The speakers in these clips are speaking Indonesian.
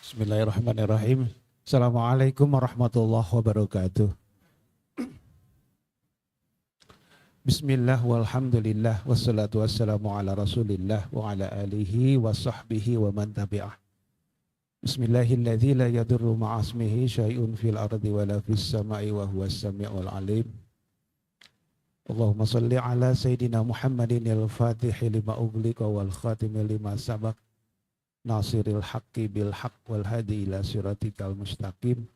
Bismillahirrahmanirrahim. Assalamualaikum warahmatullahi wabarakatuh. Bismillah walhamdulillah wassalatu wassalamu ala rasulillah wa ala alihi wa sahbihi wa man tabi'ah. Bismillahilladzi la yadurru ma'asmihi syai'un fil ardi wa la fis sama'i wa huwas sami'ul alim. Allahumma salli ala sayyidina Muhammadin al-fatihi lima ughliqa wal khatimi lima sabaq. Nasiril haqqi bil haqq wal hadi ila siratikal mustaqim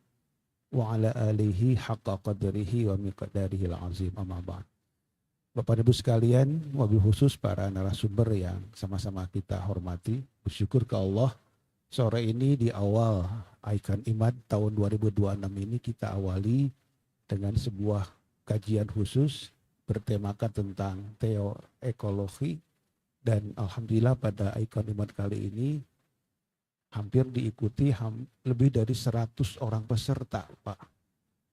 wa ala alihi haqqa qadrihi wa miqdarihi al-azim, amma ba'd. Bapak Ibu sekalian, wabil khusus para narasumber yang sama-sama kita hormati, bersyukur ke Allah sore ini di awal Icon Iman tahun 2026 ini kita awali dengan sebuah kajian khusus bertemakan tentang ekologi, dan alhamdulillah pada Icon Iman kali ini hampir diikuti lebih dari 100 orang peserta, Pak.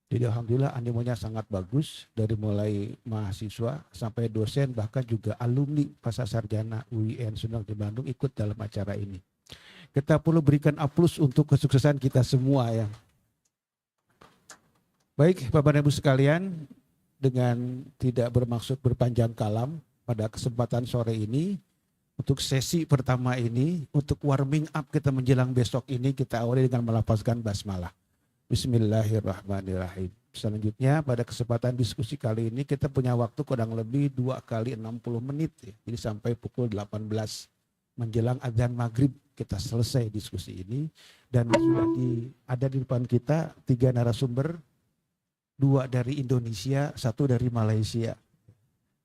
Jadi alhamdulillah animonya sangat bagus, dari mulai mahasiswa sampai dosen, bahkan juga alumni pasca sarjana UIN Sunan di Bandung ikut dalam acara ini. Kita perlu berikan aplaus untuk kesuksesan kita semua ya. Baik Bapak dan Ibu sekalian, dengan tidak bermaksud berpanjang kalam pada kesempatan sore ini, untuk sesi pertama ini, untuk warming up kita menjelang besok ini, kita awali dengan melafazkan basmalah. Bismillahirrahmanirrahim. Selanjutnya pada kesempatan diskusi kali ini kita punya waktu kurang lebih 2 kali 60 menit. Ya. Jadi sampai pukul 18 menjelang adzan maghrib kita selesai diskusi ini. Dan sudah ada di depan kita 3 narasumber, 2 dari Indonesia, 1 dari Malaysia.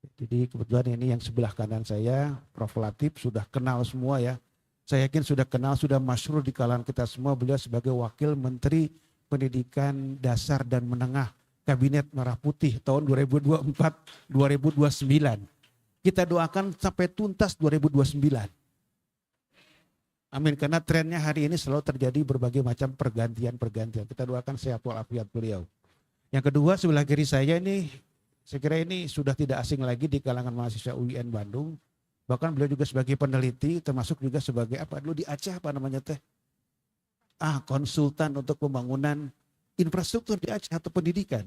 Jadi kebetulan ini yang sebelah kanan saya, Prof. Latif, sudah kenal semua ya. Saya yakin sudah kenal, sudah masyhur di kalangan kita semua. Beliau sebagai Wakil Menteri Pendidikan Dasar dan Menengah Kabinet Merah Putih tahun 2024-2029. Kita doakan sampai tuntas 2029. Amin, karena trennya hari ini selalu terjadi berbagai macam pergantian-pergantian. Kita doakan sehat walafiat beliau. Yang kedua sebelah kiri saya ini, saya kira ini sudah tidak asing lagi di kalangan mahasiswa UIN Bandung. Bahkan beliau juga sebagai peneliti, termasuk juga sebagai apa dulu di Aceh apa namanya teh? Konsultan untuk pembangunan infrastruktur di Aceh atau pendidikan.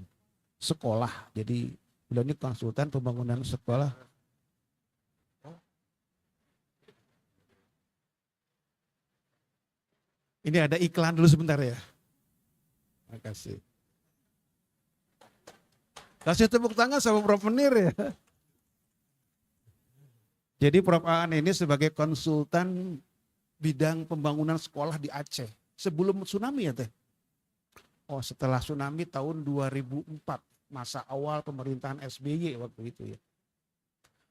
Sekolah. Jadi beliau ini konsultan pembangunan sekolah. Ini ada iklan dulu sebentar ya. Terima kasih. Kasih tepuk tangan sama Prof. Menir ya. Jadi Prof. Aan ini sebagai konsultan bidang pembangunan sekolah di Aceh. Sebelum tsunami ya teh? Oh setelah tsunami tahun 2004. Masa awal pemerintahan SBY waktu itu ya.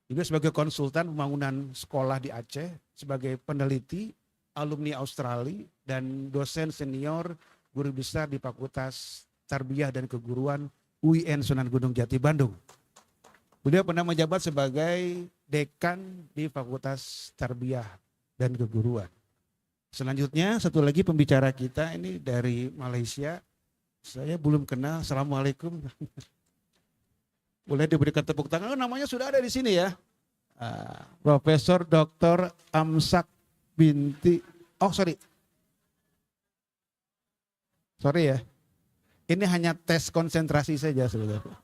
Juga sebagai konsultan pembangunan sekolah di Aceh. Sebagai peneliti, alumni Australia, dan dosen senior guru besar di Fakultas Tarbiyah dan Keguruan UIN Sunan Gunung Jati Bandung. Beliau pernah menjabat sebagai dekan di Fakultas Tarbiyah dan Keguruan. Selanjutnya satu lagi pembicara kita ini dari Malaysia. Saya belum kenal. Assalamualaikum. Boleh diberikan tepuk tangan. Oh, namanya sudah ada di sini ya. Profesor Dr. Amsak binti. Sorry ya. Ini hanya tes konsentrasi saja sebenarnya.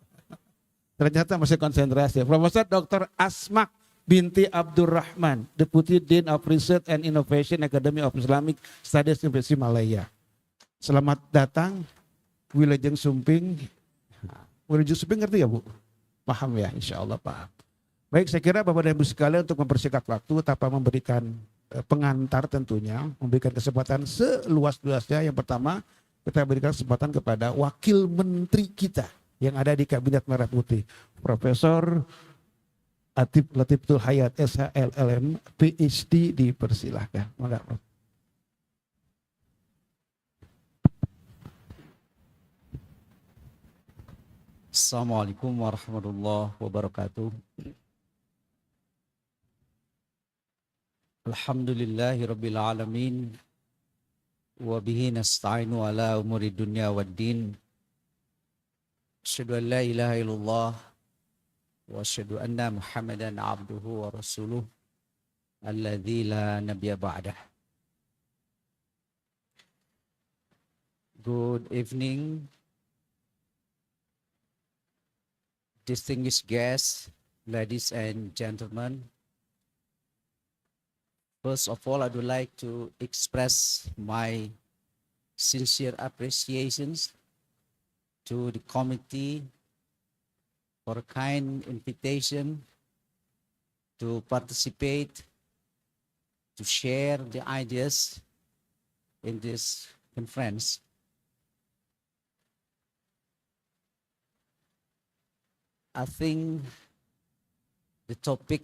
Ternyata masih konsentrasi. Profesor Dr. Asmak binti Abdurrahman, Deputy Dean of Research and Innovation Academy of Islamic Studies University Malaya. Selamat datang, Wilujeng Sumping. Wilujeng Sumping ngerti ya Bu? Paham ya? Insya Allah paham. Baik, saya kira Bapak dan Ibu sekalian untuk mempersingkat waktu tanpa memberikan pengantar tentunya, memberikan kesempatan seluas-luasnya. Yang pertama, kita berikan kesempatan kepada wakil menteri kita yang ada di Kabinet Merah Putih, Profesor Atif Latiful Hayat SHLLM PhD, dipersilahkan. Assalamualaikum warahmatullahi wabarakatuh. Alhamdulillahi rabbil alamin. Wabihi nasta'inu ala umuri dunya waddin. Asyhadu an la ilaha illallah wa asyhadu anna Muhammadan abduhu wa rasuluh alladzi la nabiyya ba'dah. Good evening, distinguished guests, ladies and gentlemen. First of all, I would like to express my sincere appreciations to the committee for a kind invitation to participate, to share the ideas in this conference. I think the topic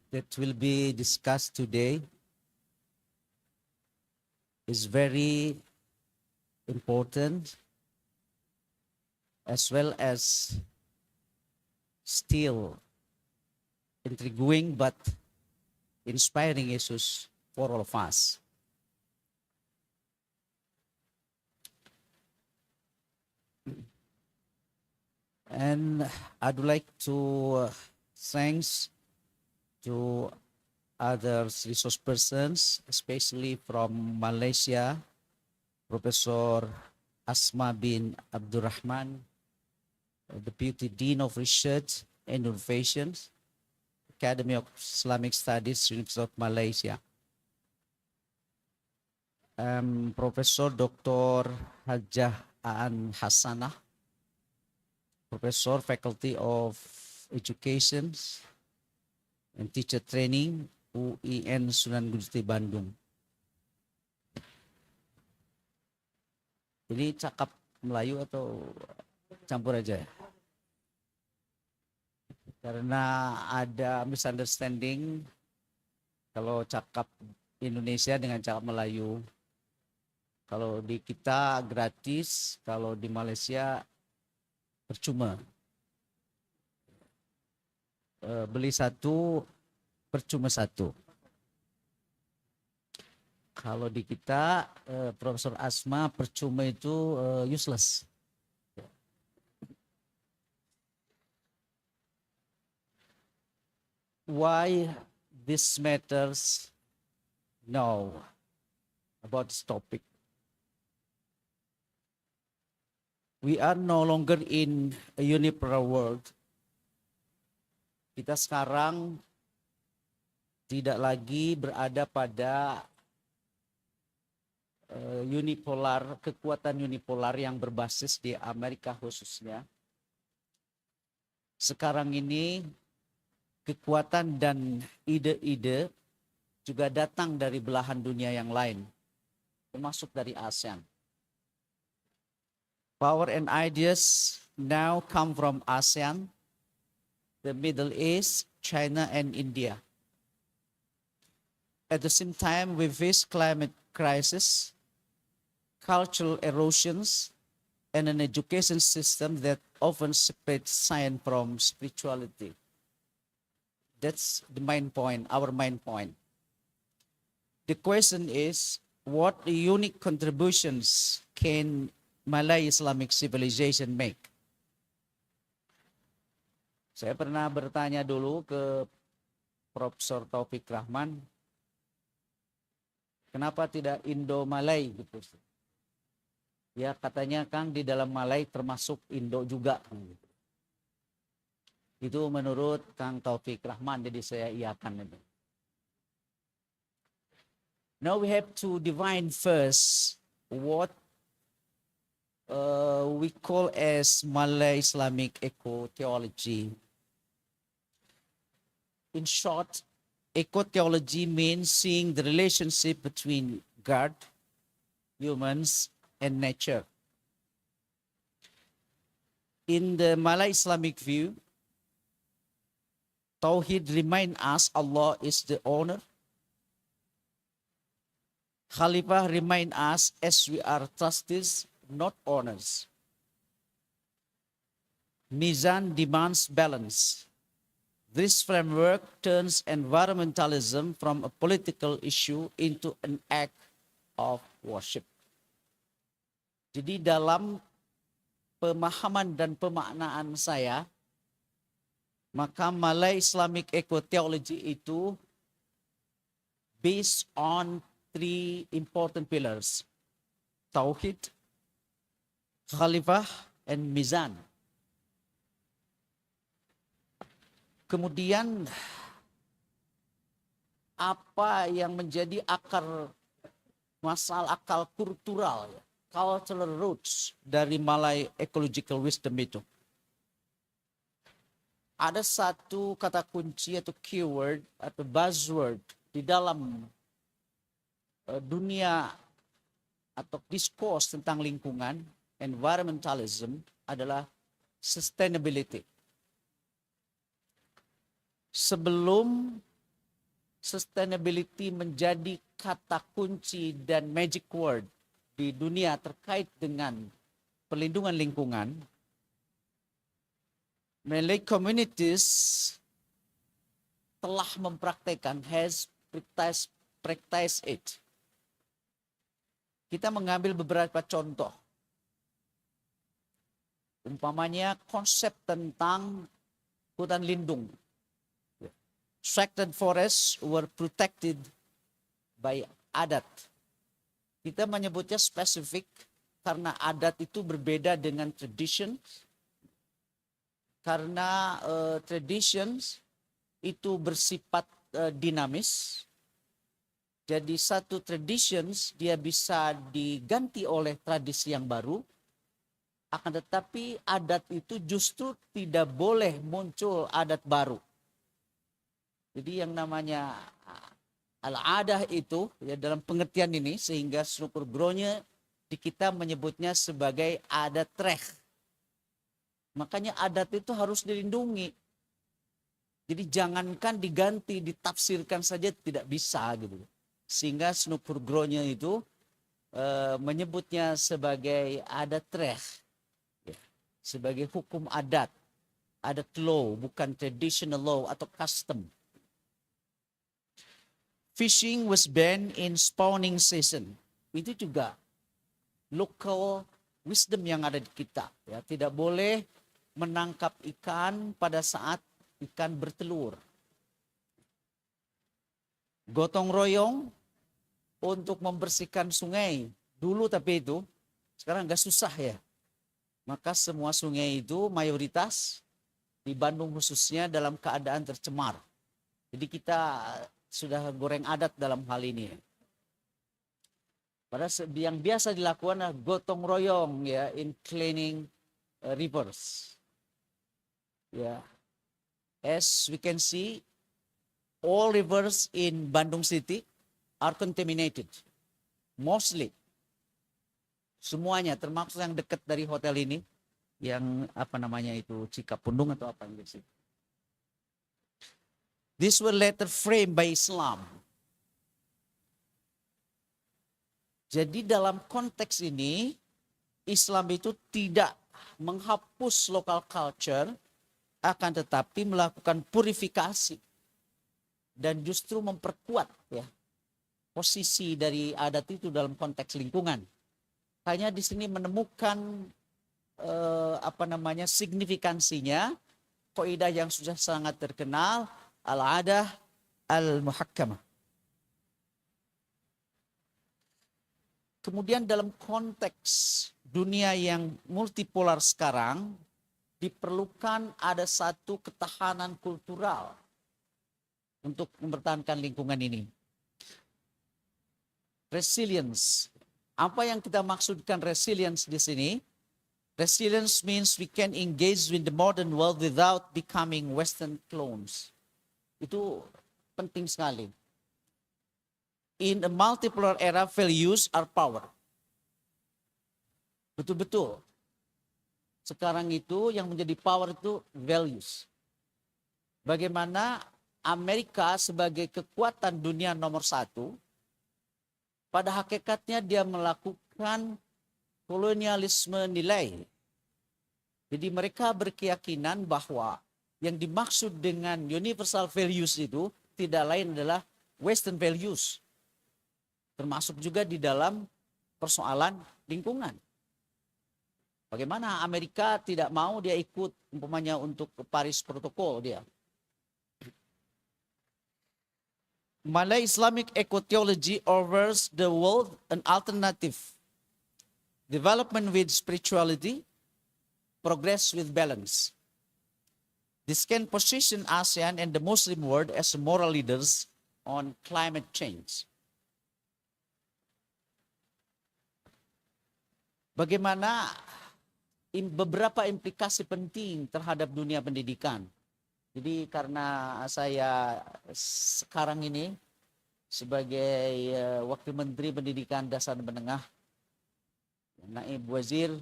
that will be discussed today is very important, as well as still intriguing but inspiring issues for all of us. And I'd like to thanks to other resource persons, especially from Malaysia, Professor Asma bin Abdurrahman, Deputy Dean of Research and Innovations, Academy of Islamic Studies, University of Malaysia. Professor Dr. Hajjah Aan Hasanah, Professor, Faculty of Education and Teacher Training, UIN Sunan Gusti Bandung. Ini cakap Melayu atau campur aja ya? Karena ada misunderstanding kalau cakap Indonesia dengan cakap Melayu. Kalau di kita gratis, kalau di Malaysia percuma. Beli satu, percuma satu. Kalau di kita, Profesor Asma, percuma itu useless. Why this matters now about this topic? We are no longer in a unipolar world. Kita sekarang tidak lagi berada pada kekuatan unipolar yang berbasis di Amerika khususnya. Sekarang ini kekuatan dan ide-ide juga datang dari belahan dunia yang lain, termasuk dari ASEAN. Power and ideas now come from ASEAN, the Middle East, China, and India. At the same time, we face climate crisis, cultural erosions, and an education system that often separates science from spirituality. That's the main point, our main point. The question is, what unique contributions can Malay Islamic civilization make? Saya pernah bertanya dulu ke Profesor Taufik Rahman, kenapa tidak Indo-Malay gitu? Ya katanya Kang di dalam Malay termasuk Indo juga. Itu menurut Kang Taufik Rahman, jadi saya iakan itu. Now we have to define first what we call as Malay Islamic eco-theology. In short, eco-theology means seeing the relationship between God, humans, and nature. In the Malay Islamic view, Tauhid reminds us Allah is the owner. Khalifah reminds us as we are trustees, not owners. Mizan demands balance. This framework turns environmentalism from a political issue into an act of worship. Jadi dalam pemahaman dan pemaknaan saya, maka Malay Islamic eco-theology itu based on three important pillars. Tauhid, khalifah, and mizan. Kemudian apa yang menjadi akal kultural, cultural roots dari Malay ecological wisdom itu? Ada satu kata kunci atau keyword atau buzzword di dalam dunia atau diskurs tentang lingkungan, environmentalism, adalah sustainability. Sebelum sustainability menjadi kata kunci dan magic word di dunia terkait dengan perlindungan lingkungan, Malay communities telah mempraktekkan, has practiced it. Kita mengambil beberapa contoh. Umpamanya konsep tentang hutan lindung. Sacred forests were protected by adat. Kita menyebutnya spesifik karena adat itu berbeda dengan tradition. Karena traditions itu bersifat dinamis. Jadi satu traditions dia bisa diganti oleh tradisi yang baru. Akan tetapi adat itu justru tidak boleh muncul adat baru. Jadi yang namanya al-adah itu ya dalam pengertian ini, sehingga struktur gronya di kita menyebutnya sebagai adat trek. Makanya adat itu harus dilindungi. Jadi jangankan diganti, ditafsirkan saja tidak bisa gitu. Sehingga struktur gronya itu menyebutnya sebagai adat trek. Ya, sebagai hukum adat law, bukan traditional law atau custom. Fishing was banned in spawning season. Itu juga local wisdom yang ada di kita. Ya, tidak boleh menangkap ikan pada saat ikan bertelur. Gotong royong untuk membersihkan sungai. Dulu tapi itu, sekarang nggak susah ya. Maka semua sungai itu mayoritas di Bandung khususnya dalam keadaan tercemar. Jadi kita sudah goreng adat dalam hal ini. Padahal yang biasa dilakukan adalah gotong royong ya in cleaning rivers. Ya, as we can see, all rivers in Bandung City are contaminated, mostly. Semuanya, termasuk yang dekat dari hotel ini, yang apa namanya itu Cikapundung atau apa yang di situ. These were later framed by Islam. Jadi dalam konteks ini, Islam itu tidak menghapus local culture, akan tetapi melakukan purifikasi dan justru memperkuat ya posisi dari adat itu dalam konteks lingkungan. Hanya di sini menemukan signifikansinya, kaidah yang sudah sangat terkenal, al-adah al-muhakkamah. Kemudian dalam konteks dunia yang multipolar sekarang, diperlukan ada satu ketahanan kultural untuk mempertahankan lingkungan ini. Resilience. Apa yang kita maksudkan resilience di sini? Resilience means we can engage with the modern world without becoming Western clones. Itu penting sekali. In a multipolar era, values are power. Betul-betul. Sekarang itu yang menjadi power itu values. Bagaimana Amerika sebagai kekuatan dunia nomor 1, pada hakikatnya dia melakukan kolonialisme nilai. Jadi mereka berkeyakinan bahwa yang dimaksud dengan universal values itu tidak lain adalah Western values. Termasuk juga di dalam persoalan lingkungan. Bagaimana Amerika tidak mau dia ikut umpamanya untuk Paris Protocol dia. Malay Islamic ecotheology offers the world an alternative. development with spirituality, progress with balance. This can position ASEAN and the Muslim world as moral leaders on climate change. Bagaimana beberapa implikasi penting terhadap dunia pendidikan. Jadi karena saya sekarang ini sebagai Wakil Menteri Pendidikan Dasar dan Menengah, Naib Wazir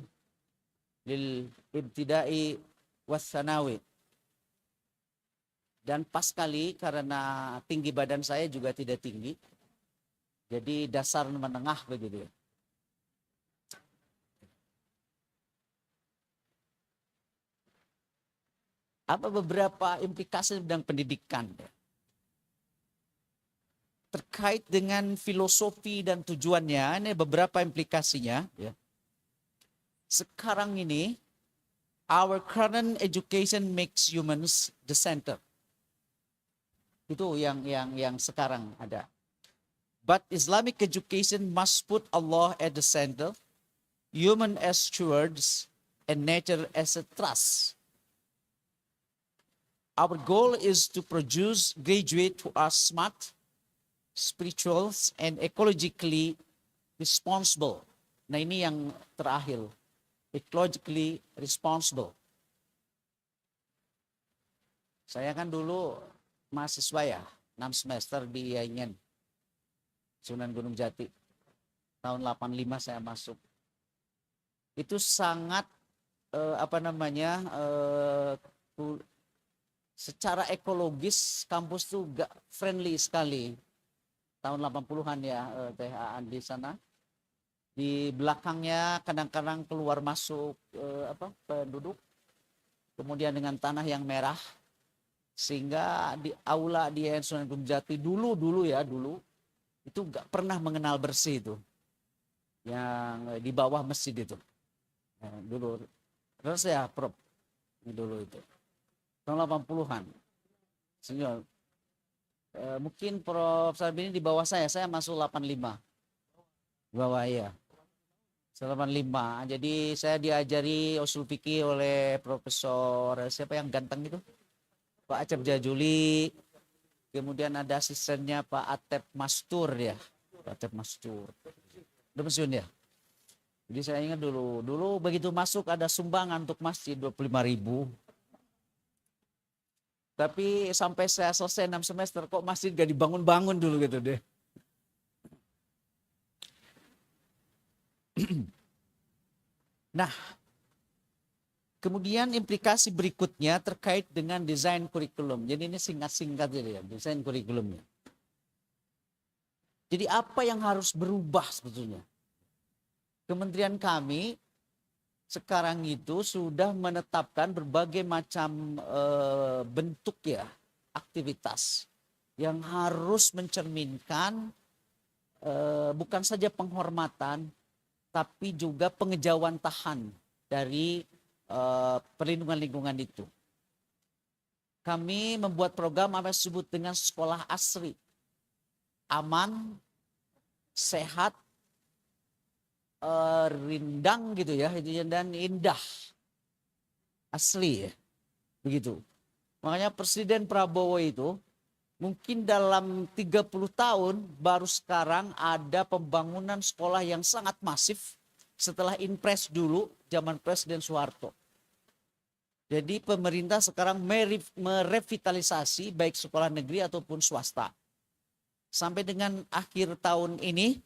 lil Ibtidai was Sanawi. Dan pas sekali karena tinggi badan saya juga tidak tinggi. Jadi dasar menengah begitu ya. Apa beberapa implikasi tentang pendidikan terkait dengan filosofi dan tujuannya? Ini beberapa implikasinya ya. Sekarang ini our current education makes humans the center. Itu yang sekarang ada. But Islamic education must put Allah at the center, human as stewards, and nature as a trust. Our goal is to produce graduates who are smart, spiritual, and ecologically responsible. Nah ini yang terakhir, ecologically responsible. Saya kan dulu mahasiswa ya, 6 semester di IAIN, Sunan Gunung Jati. Tahun 85 saya masuk. Itu sangat secara ekologis kampus tuh gak friendly sekali. Tahun 80-an ya THA di sana. Di belakangnya kadang-kadang keluar masuk penduduk. Kemudian dengan tanah yang merah. Sehingga di aula di IAIN Sunan Gunung Jati dulu itu gak pernah mengenal bersih itu. Yang di bawah masjid itu. Dulu. Terus ya Prof. Dulu itu. Tahun 80-an. Senior. Mungkin Prof. Sarbini di bawah saya masuk 85. Bawah ya. 85. Jadi saya diajari usul fikih oleh Profesor siapa yang ganteng itu? Pak Acep Jajuli. Kemudian ada asistennya Pak Atep Mastur ya. Pak Atep Mastur. Udah pensiun ya. Jadi saya ingat dulu begitu masuk ada sumbangan untuk masjid 25.000. Tapi sampai saya selesai 6 semester kok masjid gak dibangun-bangun dulu gitu deh. Nah, kemudian implikasi berikutnya terkait dengan desain kurikulum. Jadi ini singkat-singkat ya, desain kurikulumnya. Jadi apa yang harus berubah sebetulnya? Kementerian kami sekarang itu sudah menetapkan berbagai macam bentuk ya aktivitas yang harus mencerminkan bukan saja penghormatan tapi juga pengejauhan tahan dari perlindungan lingkungan itu. Kami membuat program apa yang disebut dengan sekolah asri, aman, sehat, rindang gitu ya, dan indah, asli ya, begitu. Makanya Presiden Prabowo itu mungkin dalam 30 tahun baru sekarang ada pembangunan sekolah yang sangat masif setelah Inpres dulu zaman Presiden Soeharto. Jadi pemerintah sekarang merevitalisasi baik sekolah negeri ataupun swasta. Sampai dengan akhir tahun ini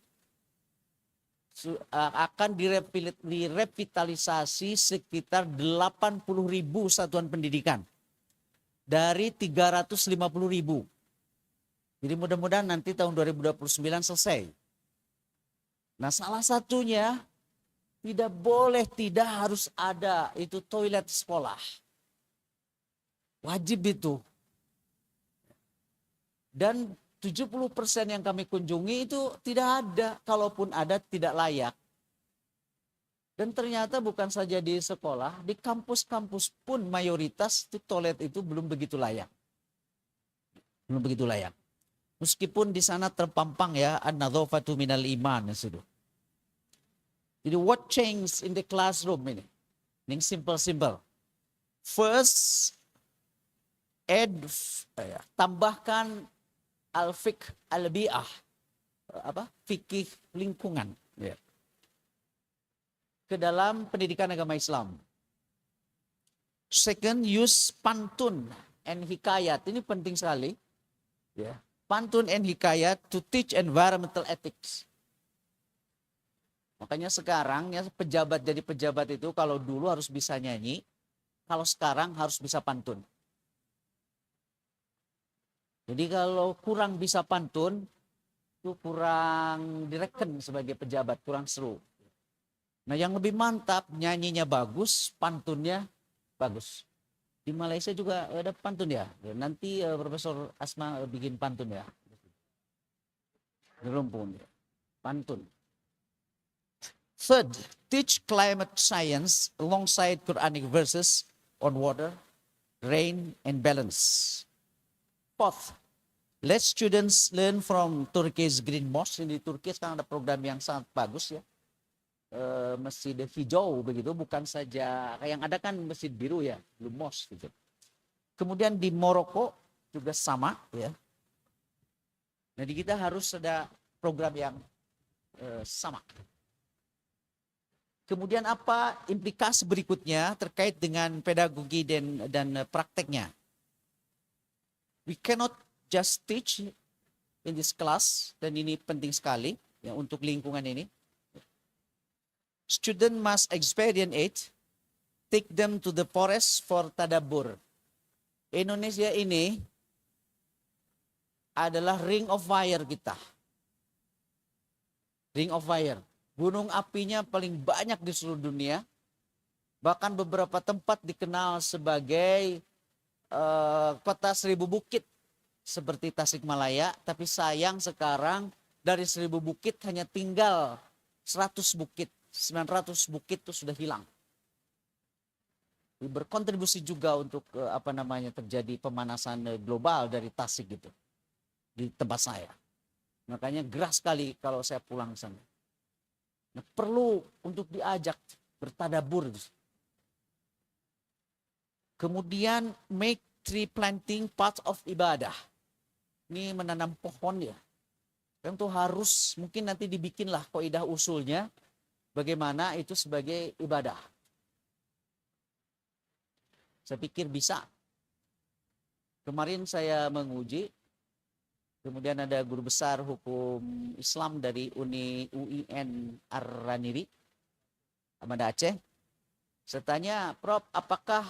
akan direvitalisasi sekitar 80.000 satuan pendidikan dari 350.000. Jadi mudah-mudahan nanti tahun 2029 selesai. Nah, salah satunya tidak harus ada itu toilet sekolah. Wajib itu. Dan 70% yang kami kunjungi itu tidak ada, kalaupun ada tidak layak. Dan ternyata bukan saja di sekolah, di kampus-kampus pun mayoritas itu toilet itu belum begitu layak. Belum begitu layak. Meskipun di sana terpampang ya an-nadzafatu minal iman. Jadi what changed in the classroom ini? Ini simple-simple. First, tambahkan al-fiqh al-bi'ah. Fikih lingkungan. Ya. Ke dalam pendidikan agama Islam. Second, use pantun and hikayat. Ini penting sekali. Ya. Pantun and hikayat to teach environmental ethics. Makanya sekarang ya pejabat jadi pejabat itu kalau dulu harus bisa nyanyi, kalau sekarang harus bisa pantun. Jadi kalau kurang bisa pantun, itu kurang direken sebagai pejabat, kurang seru. Nah yang lebih mantap, nyanyinya bagus, pantunnya bagus. Di Malaysia juga ada pantun ya. Nanti Profesor Asma bikin pantun ya. Di Rumpun ya. Pantun. Third, teach climate science alongside Quranic verses on water, rain, and balance. Fourth, let students learn from Turkey's Green Mosque. Di Turki sekarang ada program yang sangat bagus ya. Masjid hijau begitu, bukan saja yang ada kan masjid biru ya, Blue Mosque gitu. Kemudian di Maroko juga sama ya. Jadi kita harus ada program yang sama. Kemudian apa implikasi berikutnya terkait dengan pedagogi dan prakteknya? We cannot just teach in this class, dan ini penting sekali ya untuk lingkungan ini. Student must experience it, take them to the forest for tadabbur. Indonesia ini adalah ring of fire kita. Ring of fire. Gunung apinya paling banyak di seluruh dunia. Bahkan beberapa tempat dikenal sebagai kota seribu bukit. Seperti Tasikmalaya. Tapi sayang sekarang dari 1000 bukit hanya tinggal 100 bukit. 900 bukit itu sudah hilang. Berkontribusi juga untuk terjadi pemanasan global dari Tasik gitu. Di tempat saya. Makanya gerah sekali kalau saya pulang ke sana. Nah, perlu untuk diajak bertadabur. Kemudian make tree planting part of ibadah. Ini menanam pohon ya. Tentu harus mungkin nanti dibikinlah kaidah usulnya bagaimana itu sebagai ibadah. Saya pikir bisa. Kemarin saya menguji. Kemudian ada guru besar hukum Islam dari UIN Ar-Raniri, Ahmad Aceh. Saya tanya, Prof, apakah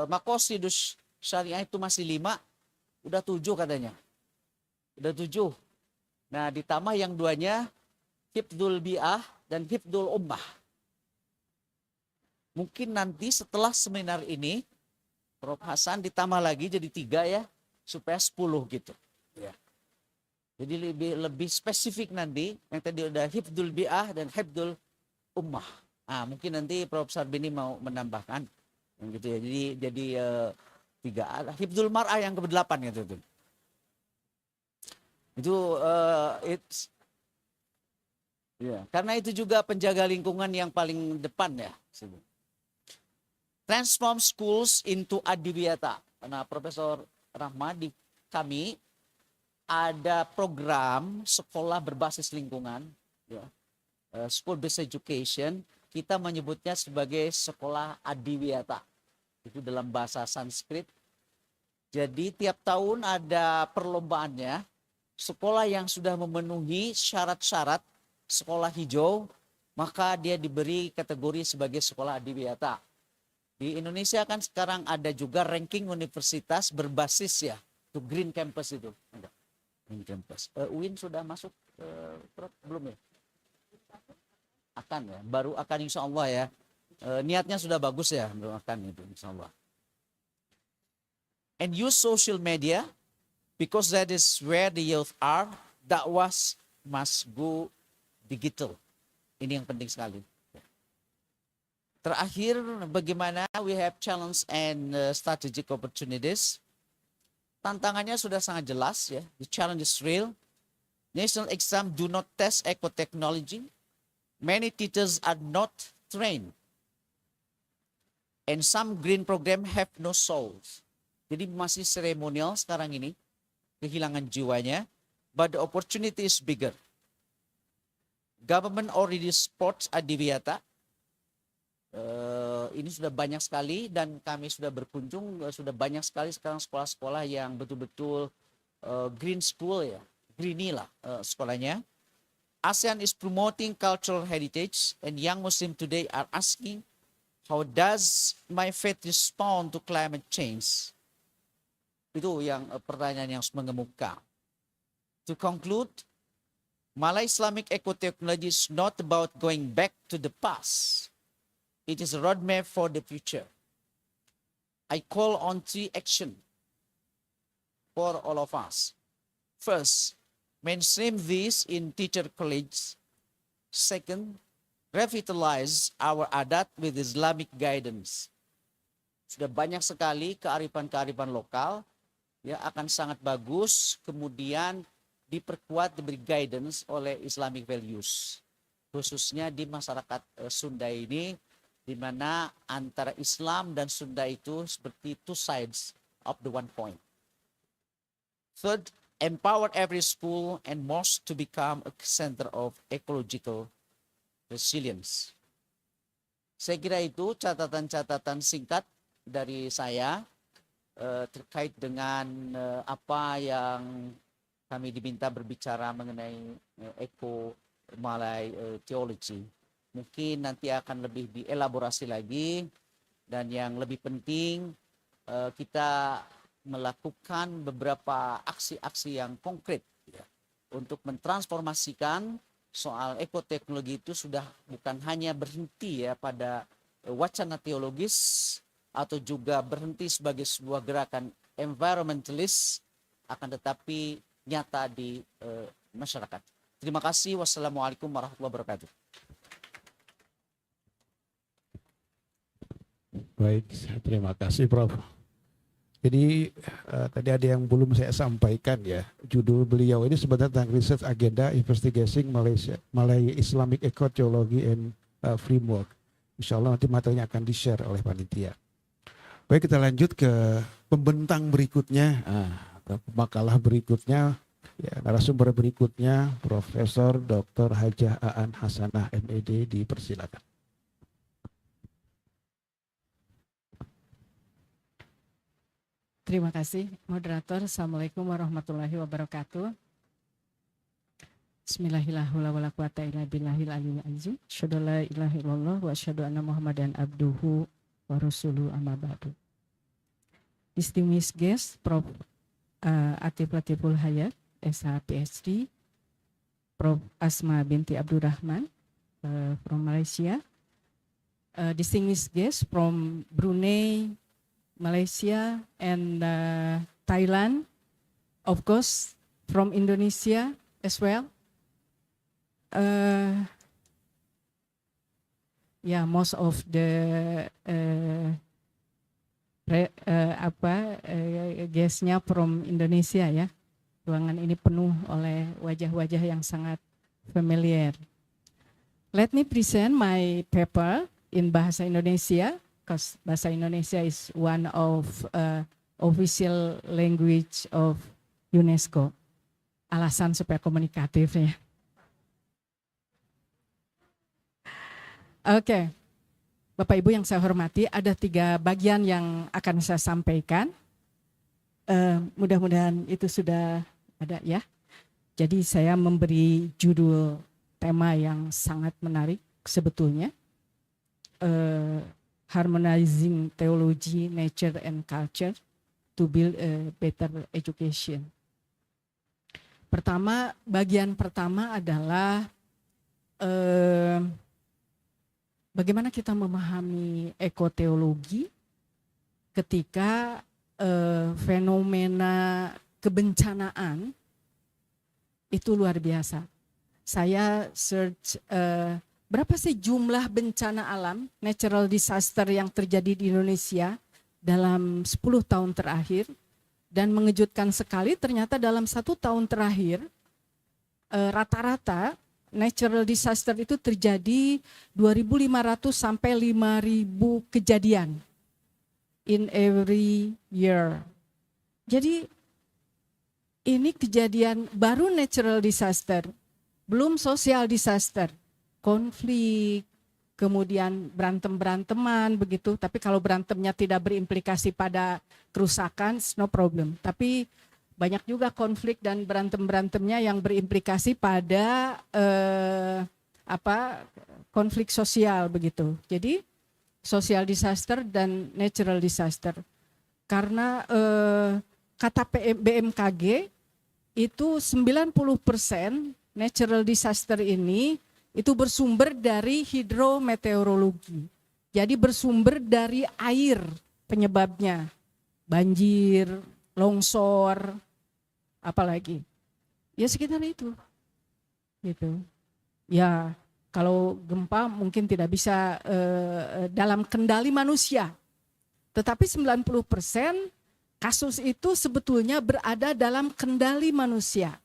makosidus syariah itu masih 5? Udah 7 katanya. Udah 7. Nah, ditambah yang duanya hifdzul bi'ah dan hifdzul ummah. Mungkin nanti setelah seminar ini Prof Hasan ditambah lagi jadi 3 ya, supaya 10 gitu. Ya. Jadi lebih spesifik nanti, yang tadi udah hifdzul bi'ah dan hifdzul ummah. Nah, mungkin nanti Prof Sarbini mau menambahkan, gitu ya. Jadi 3 hifdzul mar'ah yang ke-8 gitu tuh. Itu karena itu juga penjaga lingkungan yang paling depan ya. Transform schools into adibiyata. Nah, Profesor Rahmat di kami ada program sekolah berbasis lingkungan, ya. School based education. Kita menyebutnya sebagai sekolah adibiyata. Itu dalam bahasa Sanskrit. Jadi tiap tahun ada perlombaannya. Sekolah yang sudah memenuhi syarat-syarat sekolah hijau, maka dia diberi kategori sebagai sekolah adibiyata. Di Indonesia kan sekarang ada juga ranking universitas berbasis ya, itu Green Campus itu. Green Campus. UIN sudah masuk belum ya? Akan ya, baru akan insya Allah ya. Niatnya sudah bagus ya, belum akan itu insya Allah. And use social media because that is where the youth are. Dakwah must go digital. Ini yang penting sekali. Terakhir, bagaimana we have challenge and strategic opportunities. Tantangannya sudah sangat jelas ya. The challenge is real. National exam do not test eco-technology. Many teachers are not trained. And some green program have no souls. Jadi masih seremonial sekarang ini, kehilangan jiwanya, but the opportunity is bigger. Government already supports Adiwiyata. Ini sudah banyak sekali dan kami sudah berkunjung, sudah banyak sekali sekarang sekolah-sekolah yang betul-betul green school ya, greeny lah sekolahnya. ASEAN is promoting cultural heritage and young Muslim today are asking, how does my faith respond to climate change? Itu yang pertanyaan yang mengemuka. To conclude, Malay Islamic Eco-Technology is not about going back to the past. It is a roadmap for the future. I call on 3 action for all of us. First, mainstream this in teacher college. Second, revitalize our adat with Islamic guidance. Sudah banyak sekali kearifan-kearifan lokal, ya akan sangat bagus kemudian diperkuat, diberi guidance oleh Islamic values. Khususnya di masyarakat Sunda ini, di mana antara Islam dan Sunda itu seperti two sides of the one point. Third, empower every school and mosque to become a center of ecological resilience. Saya kira itu catatan-catatan singkat dari saya terkait dengan apa yang kami diminta berbicara mengenai Eco Malay Theology. Mungkin nanti akan lebih dielaborasi lagi dan yang lebih penting kita melakukan beberapa aksi-aksi yang konkret ya, untuk mentransformasikan soal ekoteknologi itu sudah bukan hanya berhenti ya pada wacana teologis atau juga berhenti sebagai sebuah gerakan environmentalist, akan tetapi nyata di masyarakat. Terima kasih. Wassalamualaikum warahmatullahi wabarakatuh. Baik, terima kasih Prof. Jadi tadi ada yang belum saya sampaikan ya. Judul beliau ini sebenarnya tentang Research Agenda Investigating Malay Islamic Eco-Theology and Framework. Insya Allah nanti materinya akan di-share oleh panitia. Baik, kita lanjut ke pembentang berikutnya, atau makalah berikutnya. Ya, narasumber berikutnya Profesor Dr. Hajah Aan Hasanah MED, dipersilakan. Terima kasih moderator. Assalamualaikum warahmatullahi wabarakatuh. Bismillahirrahmanirrahim. Asyhadu an la ilaha illallah wa asyhadu anna Muhammadan abduhu wa rasuluhu amma ba'du. Distinguished guest Prof. Atif Latiful Hayat, SH PhD, Prof. Asma binti Abdurrahman from Malaysia, distinguished guest from Brunei, Malaysia and Thailand, of course from Indonesia as well. Most of the guestnya from Indonesia ya. Ruangan ini penuh oleh wajah-wajah yang sangat familiar. Let me present my paper in bahasa Indonesia, because bahasa Indonesia is one of official language of UNESCO. Alasan supaya komunikatif ya. Oke, Bapak Ibu yang saya hormati, ada 3 bagian yang akan saya sampaikan. Mudah-mudahan itu sudah ada ya. Jadi saya memberi judul tema yang sangat menarik sebetulnya. Harmonizing Theology, Nature and Culture to Build a Better Education. Bagian pertama adalah bagaimana kita memahami ekoteologi ketika fenomena kebencanaan itu luar biasa. Saya search berapa sih jumlah bencana alam, natural disaster yang terjadi di Indonesia dalam 10 tahun terakhir, dan mengejutkan sekali ternyata dalam 1 tahun terakhir rata-rata natural disaster itu terjadi 2.500 sampai 5.000 kejadian in every year. Jadi ini kejadian baru natural disaster, belum social disaster, konflik, kemudian berantem-beranteman begitu. Tapi kalau berantemnya tidak berimplikasi pada kerusakan, no problem. Tapi banyak juga konflik dan berantem-berantemnya yang berimplikasi pada konflik sosial begitu. Jadi social disaster dan natural disaster. Karena kata BMKG itu 90% natural disaster ini itu bersumber dari hidrometeorologi. Jadi bersumber dari air penyebabnya. Banjir, longsor, apalagi. Ya sekitar itu. Gitu. Ya kalau gempa mungkin tidak bisa dalam kendali manusia. Tetapi 90% kasus itu sebetulnya berada dalam kendali manusia.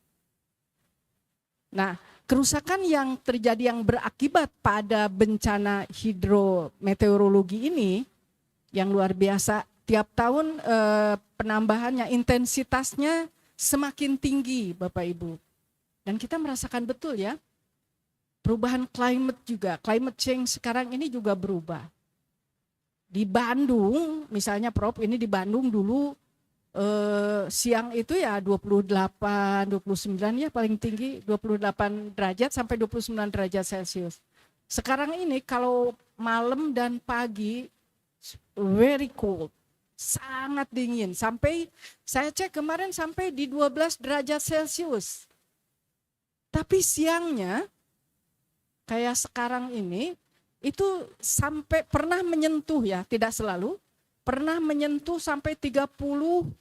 Nah, kerusakan yang terjadi yang berakibat pada bencana hidrometeorologi ini yang luar biasa, tiap tahun penambahannya, intensitasnya semakin tinggi Bapak Ibu. Dan kita merasakan betul ya, perubahan climate juga, climate change sekarang ini juga berubah. Di Bandung, misalnya Prof, ini di Bandung dulu siang itu ya 28, 29 ya paling tinggi 28 derajat sampai 29 derajat Celcius. Sekarang ini kalau malam dan pagi very cold, sangat dingin. Sampai saya cek kemarin sampai di 12 derajat Celcius. Tapi siangnya kayak sekarang ini itu sampai pernah menyentuh ya, tidak selalu, pernah menyentuh sampai 36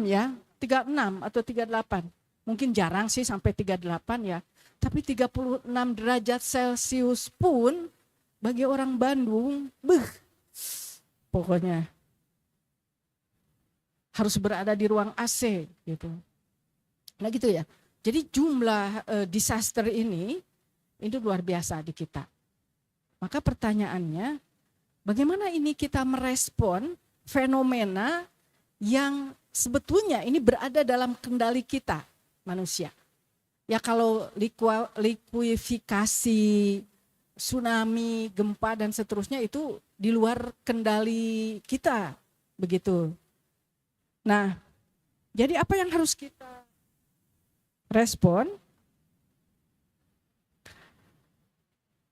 ya, 36 atau 38. Mungkin jarang sih sampai 38 ya. Tapi 36 derajat Celcius pun bagi orang Bandung, pokoknya harus berada di ruang AC gitu. Nah gitu ya. Jadi jumlah disaster ini itu luar biasa di kita. Maka pertanyaannya, bagaimana ini kita merespon fenomena yang sebetulnya ini berada dalam kendali kita manusia. Ya kalau likuifikasi, tsunami, gempa dan seterusnya itu di luar kendali kita begitu. Nah, jadi apa yang harus kita respon?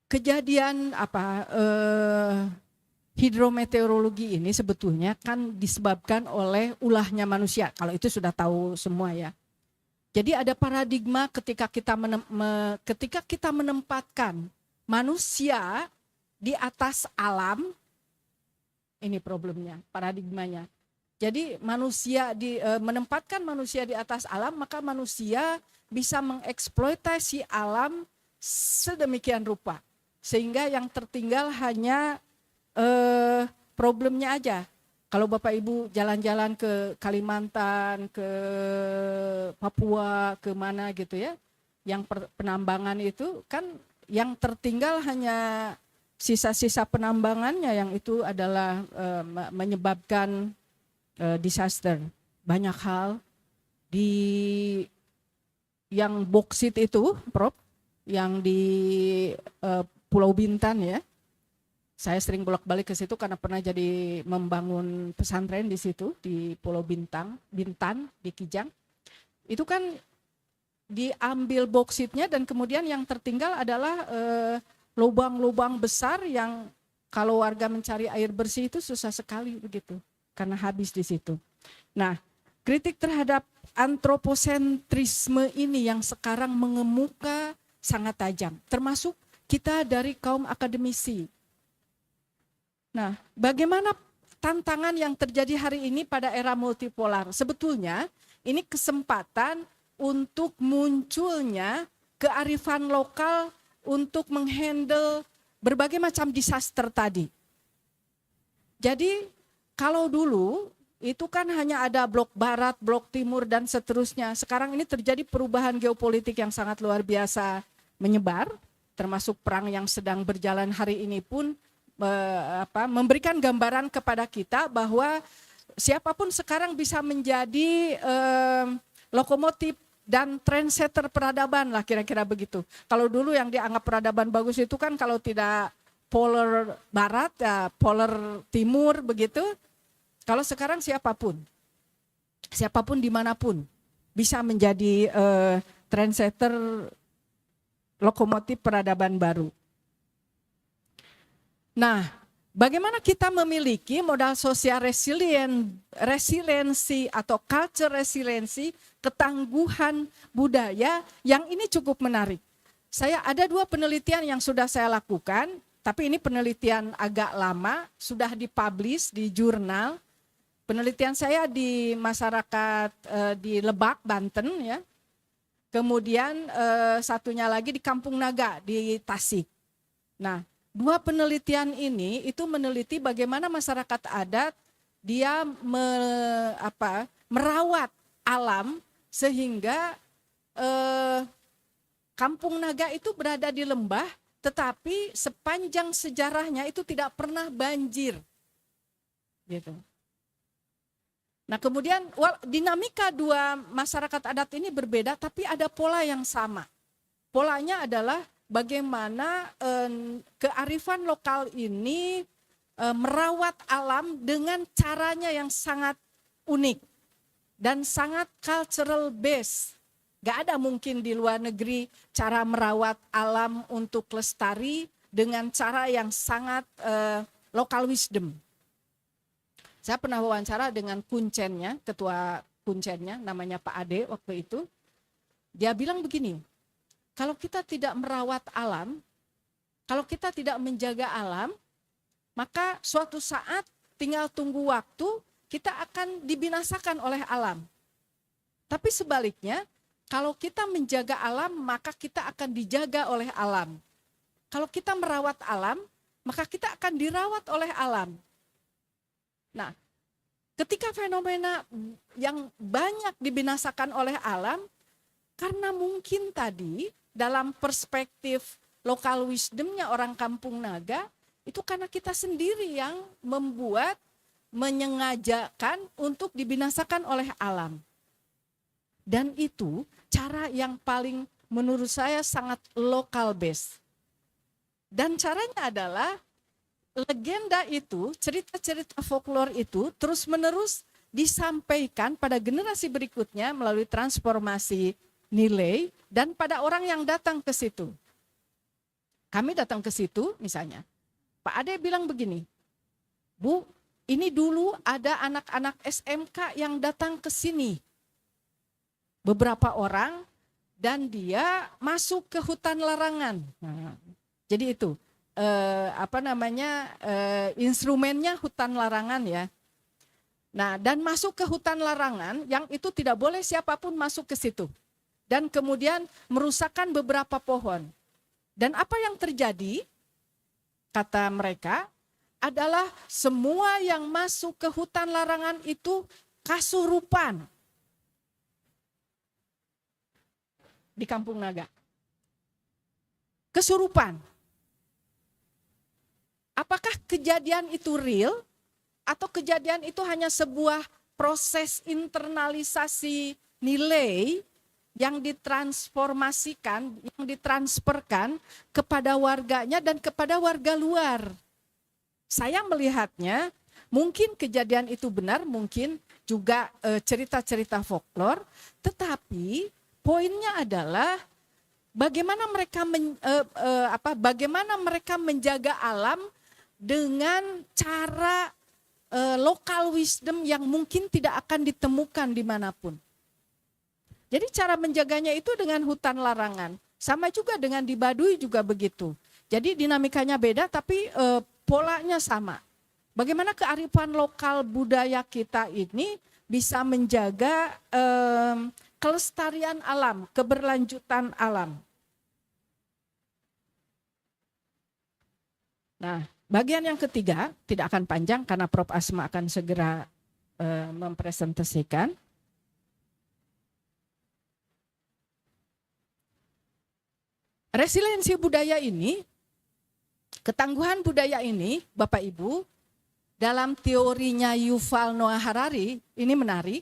Kejadian hidrometeorologi ini sebetulnya kan disebabkan oleh ulahnya manusia. Kalau itu sudah tahu semua ya. Jadi ada paradigma ketika kita menempatkan manusia di atas alam, ini problemnya, paradigmanya. Jadi menempatkan manusia di atas alam, maka manusia bisa mengeksploitasi alam sedemikian rupa. Sehingga yang tertinggal hanya problemnya aja. Kalau Bapak Ibu jalan-jalan ke Kalimantan, ke Papua, ke mana gitu ya, yang penambangan itu kan yang tertinggal hanya sisa-sisa penambangannya yang itu adalah menyebabkan disaster. Banyak hal di yang boksit itu, Prof, yang di Pulau Bintan ya. Saya sering bolak-balik ke situ karena pernah jadi membangun pesantren di situ di Pulau Bintan di Kijang. Itu kan diambil boksitnya dan kemudian yang tertinggal adalah lubang-lubang besar yang kalau warga mencari air bersih itu susah sekali begitu karena habis di situ. Nah, kritik terhadap antroposentrisme ini yang sekarang mengemuka sangat tajam, termasuk kita dari kaum akademisi. Nah, bagaimana tantangan yang terjadi hari ini pada era multipolar? Sebetulnya ini kesempatan untuk munculnya kearifan lokal untuk menghandle berbagai macam disaster tadi. Jadi kalau dulu itu kan hanya ada blok barat, blok timur, dan seterusnya. Sekarang ini terjadi perubahan geopolitik yang sangat luar biasa menyebar, termasuk perang yang sedang berjalan hari ini pun memberikan gambaran kepada kita bahwa siapapun sekarang bisa menjadi lokomotif dan trendsetter peradaban lah, kira-kira begitu. Kalau dulu yang dianggap peradaban bagus itu kan kalau tidak polar barat, ya polar timur begitu. Kalau sekarang siapapun dimanapun bisa menjadi trendsetter lokomotif peradaban baru. Nah, bagaimana kita memiliki modal sosial resiliensi atau culture resiliensi, ketangguhan budaya yang ini cukup menarik. Saya ada 2 penelitian yang sudah saya lakukan, tapi ini penelitian agak lama, sudah dipublish di jurnal. Penelitian saya di masyarakat di Lebak, Banten ya. Kemudian satunya lagi di Kampung Naga di Tasik. Nah, 2 penelitian ini itu meneliti bagaimana masyarakat adat dia merawat alam sehingga Kampung Naga itu berada di lembah, tetapi sepanjang sejarahnya itu tidak pernah banjir. Gitu. Nah, kemudian dinamika 2 masyarakat adat ini berbeda, tapi ada pola yang sama. Polanya adalah bagaimana kearifan lokal ini merawat alam dengan caranya yang sangat unik dan sangat cultural based. Gak ada mungkin di luar negeri cara merawat alam untuk lestari dengan cara yang sangat local wisdom. Saya pernah wawancara dengan kuncennya, ketua kuncennya namanya Pak Ade waktu itu. Dia bilang begini, kalau kita tidak merawat alam, kalau kita tidak menjaga alam, maka suatu saat tinggal tunggu waktu kita akan dibinasakan oleh alam. Tapi sebaliknya, kalau kita menjaga alam, maka kita akan dijaga oleh alam. Kalau kita merawat alam, maka kita akan dirawat oleh alam. Nah, ketika fenomena yang banyak dibinasakan oleh alam, karena mungkin tadi dalam perspektif lokal wisdomnya orang Kampung Naga, itu karena kita sendiri yang menyengajakan untuk dibinasakan oleh alam. Dan itu cara yang paling menurut saya sangat lokal based. Dan caranya adalah legenda itu, cerita-cerita folklore itu terus-menerus disampaikan pada generasi berikutnya melalui transformasi nilai dan pada orang yang datang ke situ. Kami datang ke situ misalnya, Pak Ade bilang begini, Bu, ini dulu ada anak-anak SMK yang datang ke sini. Beberapa orang dan dia masuk ke hutan larangan. Nah, jadi itu. Instrumennya hutan larangan ya. Nah, dan masuk ke hutan larangan yang itu tidak boleh siapapun masuk ke situ. Dan kemudian merusakkan beberapa pohon. Dan apa yang terjadi, kata mereka, adalah semua yang masuk ke hutan larangan itu kasurupan. Di Kampung Naga. Kesurupan. Apakah kejadian itu real atau kejadian itu hanya sebuah proses internalisasi nilai yang ditransformasikan, yang ditransferkan kepada warganya dan kepada warga luar? Saya melihatnya mungkin kejadian itu benar, mungkin juga cerita-cerita folklore, tetapi poinnya adalah bagaimana mereka menjaga alam dengan cara lokal wisdom yang mungkin tidak akan ditemukan dimanapun. Jadi cara menjaganya itu dengan hutan larangan. Sama juga dengan di Baduy juga begitu. Jadi dinamikanya beda tapi polanya sama. Bagaimana kearifan lokal budaya kita ini bisa menjaga kelestarian alam, keberlanjutan alam. Nah, bagian yang ketiga tidak akan panjang karena Prof. Asma akan segera mempresentasikan. Resiliensi budaya ini, ketangguhan budaya ini, Bapak Ibu, dalam teorinya Yuval Noah Harari, ini menarik,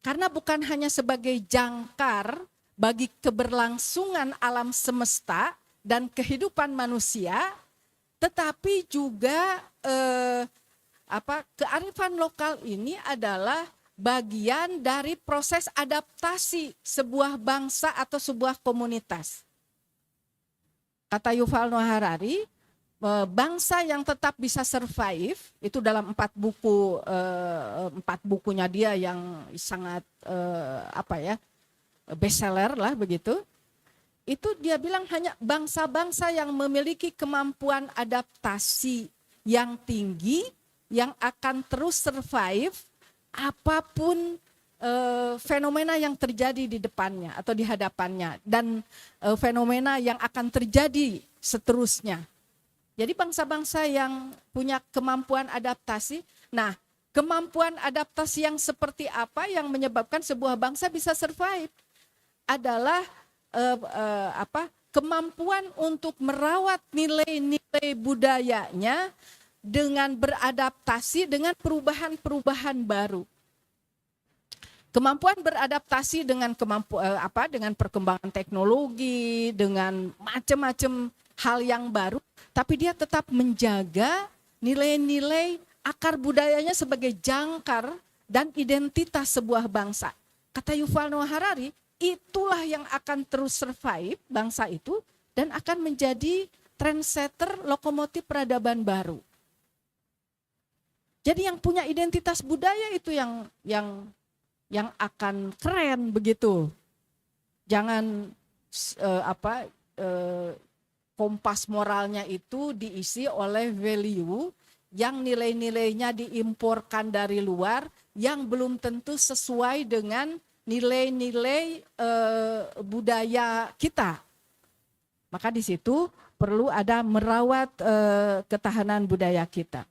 karena bukan hanya sebagai jangkar bagi keberlangsungan alam semesta dan kehidupan manusia, tetapi juga kearifan lokal ini adalah bagian dari proses adaptasi sebuah bangsa atau sebuah komunitas. Kata Yuval Noah Harari, bangsa yang tetap bisa survive itu dalam 4 bukunya dia yang sangat bestseller lah begitu. Itu dia bilang hanya bangsa-bangsa yang memiliki kemampuan adaptasi yang tinggi yang akan terus survive apapun fenomena yang terjadi di depannya atau di hadapannya dan fenomena yang akan terjadi seterusnya. Jadi bangsa-bangsa yang punya kemampuan adaptasi. Nah, kemampuan adaptasi yang seperti apa yang menyebabkan sebuah bangsa bisa survive adalah kemampuan untuk merawat nilai-nilai budayanya dengan beradaptasi dengan perubahan-perubahan baru. Kemampuan beradaptasi dengan dengan perkembangan teknologi, dengan macam-macam hal yang baru, tapi dia tetap menjaga nilai-nilai akar budayanya sebagai jangkar dan identitas sebuah bangsa. Kata Yuval Noah Harari, itulah yang akan terus survive bangsa itu dan akan menjadi trendsetter lokomotif peradaban baru. Jadi yang punya identitas budaya itu yang akan keren begitu. Jangan kompas moralnya itu diisi oleh value yang nilai-nilainya diimporkan dari luar yang belum tentu sesuai dengan nilai-nilai budaya kita. Maka di situ perlu ada merawat ketahanan budaya kita.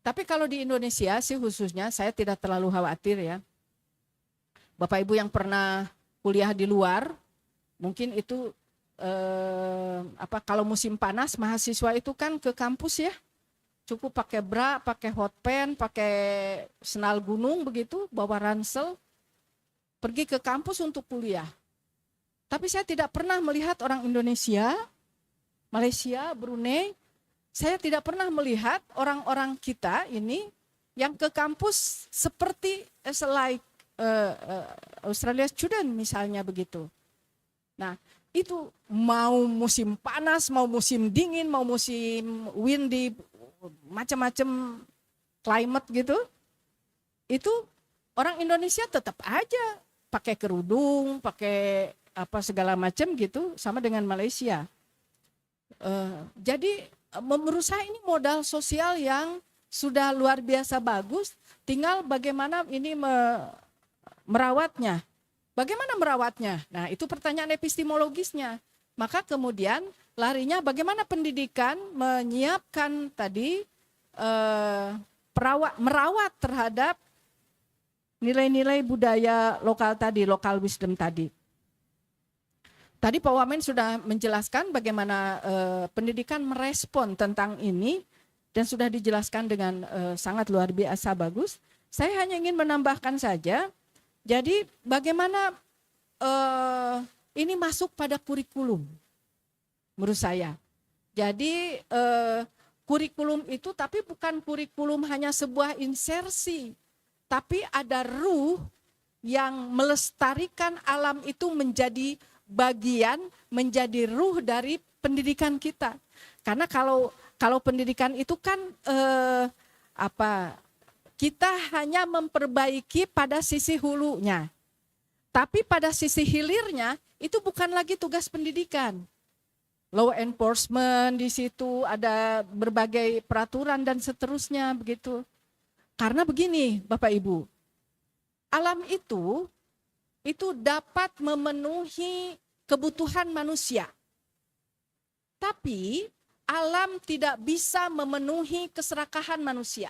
Tapi kalau di Indonesia sih khususnya saya tidak terlalu khawatir ya. Bapak Ibu yang pernah kuliah di luar, mungkin itu kalau musim panas mahasiswa itu kan ke kampus ya, cukup pakai bra, pakai hot pants, pakai sendal gunung begitu, bawa ransel, pergi ke kampus untuk kuliah. Tapi saya tidak pernah melihat orang Indonesia, Malaysia, Brunei, saya tidak pernah melihat orang-orang kita ini yang ke kampus seperti Australia student misalnya begitu. Nah itu mau musim panas, mau musim dingin, mau musim windy, macam-macam climate gitu, itu orang Indonesia tetap aja pakai kerudung, pakai segala macam gitu, sama dengan Malaysia. Jadi menurut saya ini modal sosial yang sudah luar biasa bagus, tinggal bagaimana ini merawatnya. Bagaimana merawatnya? Nah, itu pertanyaan epistemologisnya. Maka kemudian larinya bagaimana pendidikan menyiapkan tadi merawat terhadap nilai-nilai budaya lokal tadi, lokal wisdom tadi. Tadi Pak Wamen sudah menjelaskan bagaimana pendidikan merespon tentang ini dan sudah dijelaskan dengan sangat luar biasa bagus. Saya hanya ingin menambahkan saja. Jadi bagaimana ini masuk pada kurikulum menurut saya. Jadi kurikulum itu tapi bukan kurikulum hanya sebuah insersi. Tapi ada ruh yang melestarikan alam itu menjadi bagian, menjadi ruh dari pendidikan kita. Karena kalau pendidikan itu kan kita hanya memperbaiki pada sisi hulunya. Tapi pada sisi hilirnya itu bukan lagi tugas pendidikan. Law enforcement di situ ada berbagai peraturan dan seterusnya begitu. Karena begini Bapak Ibu, alam itu dapat memenuhi kebutuhan manusia. Tapi alam tidak bisa memenuhi keserakahan manusia.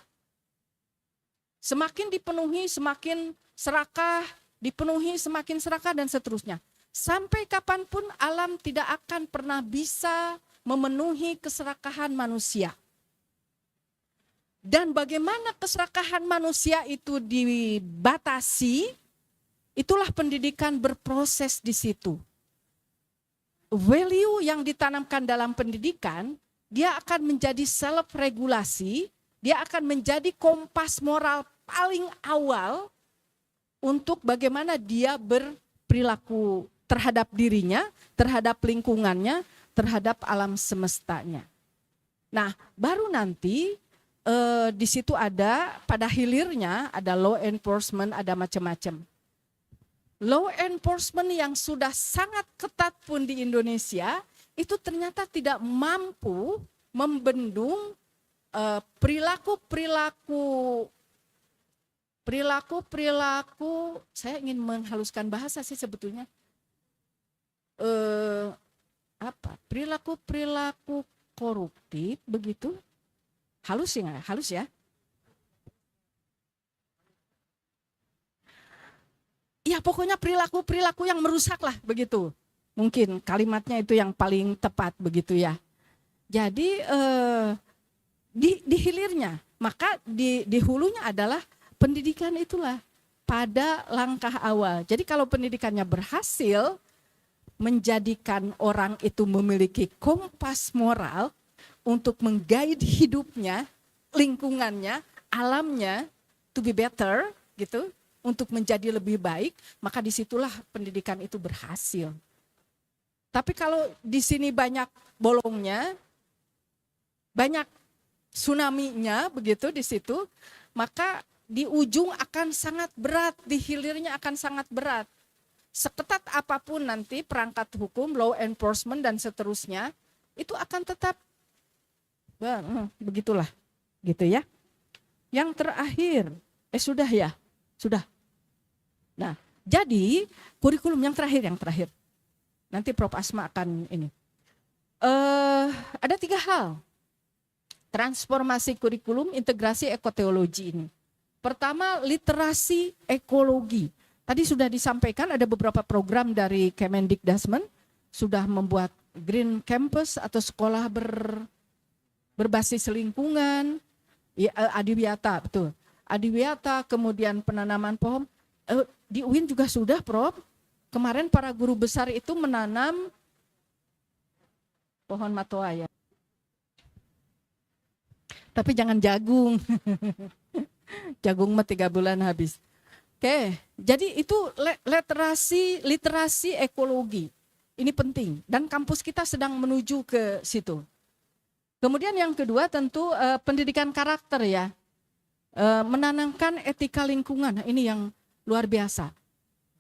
Semakin dipenuhi, semakin serakah, dipenuhi, semakin serakah, dan seterusnya. Sampai kapanpun alam tidak akan pernah bisa memenuhi keserakahan manusia. Dan bagaimana keserakahan manusia itu dibatasi, itulah pendidikan berproses di situ. Value yang ditanamkan dalam pendidikan, dia akan menjadi self-regulasi, dia akan menjadi kompas moral paling awal untuk bagaimana dia berperilaku terhadap dirinya, terhadap lingkungannya, terhadap alam semestanya. Nah, baru nanti di situ ada pada hilirnya ada law enforcement, ada macam-macam. Law enforcement yang sudah sangat ketat pun di Indonesia itu ternyata tidak mampu membendung perilaku, saya ingin menghaluskan bahasa sih sebetulnya, perilaku koruptif begitu, halus ya. Ya pokoknya perilaku yang merusak lah begitu. Mungkin kalimatnya itu yang paling tepat begitu ya. Jadi di hilirnya, maka di hulunya adalah pendidikan itulah pada langkah awal. Jadi kalau pendidikannya berhasil menjadikan orang itu memiliki kompas moral untuk meng-guide hidupnya, lingkungannya, alamnya to be better gitu, untuk menjadi lebih baik, maka disitulah pendidikan itu berhasil. Tapi kalau di sini banyak bolongnya, banyak tsunami-nya begitu di situ, maka di ujung akan sangat berat, di hilirnya akan sangat berat. Seketat apapun nanti perangkat hukum, law enforcement dan seterusnya, itu akan tetap begitulah, gitu ya. Yang terakhir, sudah ya, sudah. Nah, jadi kurikulum yang terakhir. Nanti Prof. Asma akan ini. Ada 3 hal. Transformasi kurikulum, integrasi ekoteologi ini. Pertama, literasi ekologi. Tadi sudah disampaikan ada beberapa program dari Kemendikbudrismen sudah membuat Green Campus atau sekolah berbasis lingkungan, ya, adiwiyata, betul. Adiwiyata, kemudian penanaman pohon. Di UIN juga sudah, Prof. Kemarin para guru besar itu menanam pohon matoa ya. Tapi jangan jagung. Jagung mah 3 bulan habis. Oke, jadi itu literasi ekologi. Ini penting dan kampus kita sedang menuju ke situ. Kemudian yang kedua tentu pendidikan karakter ya. Menanamkan etika lingkungan. Nah, ini yang luar biasa.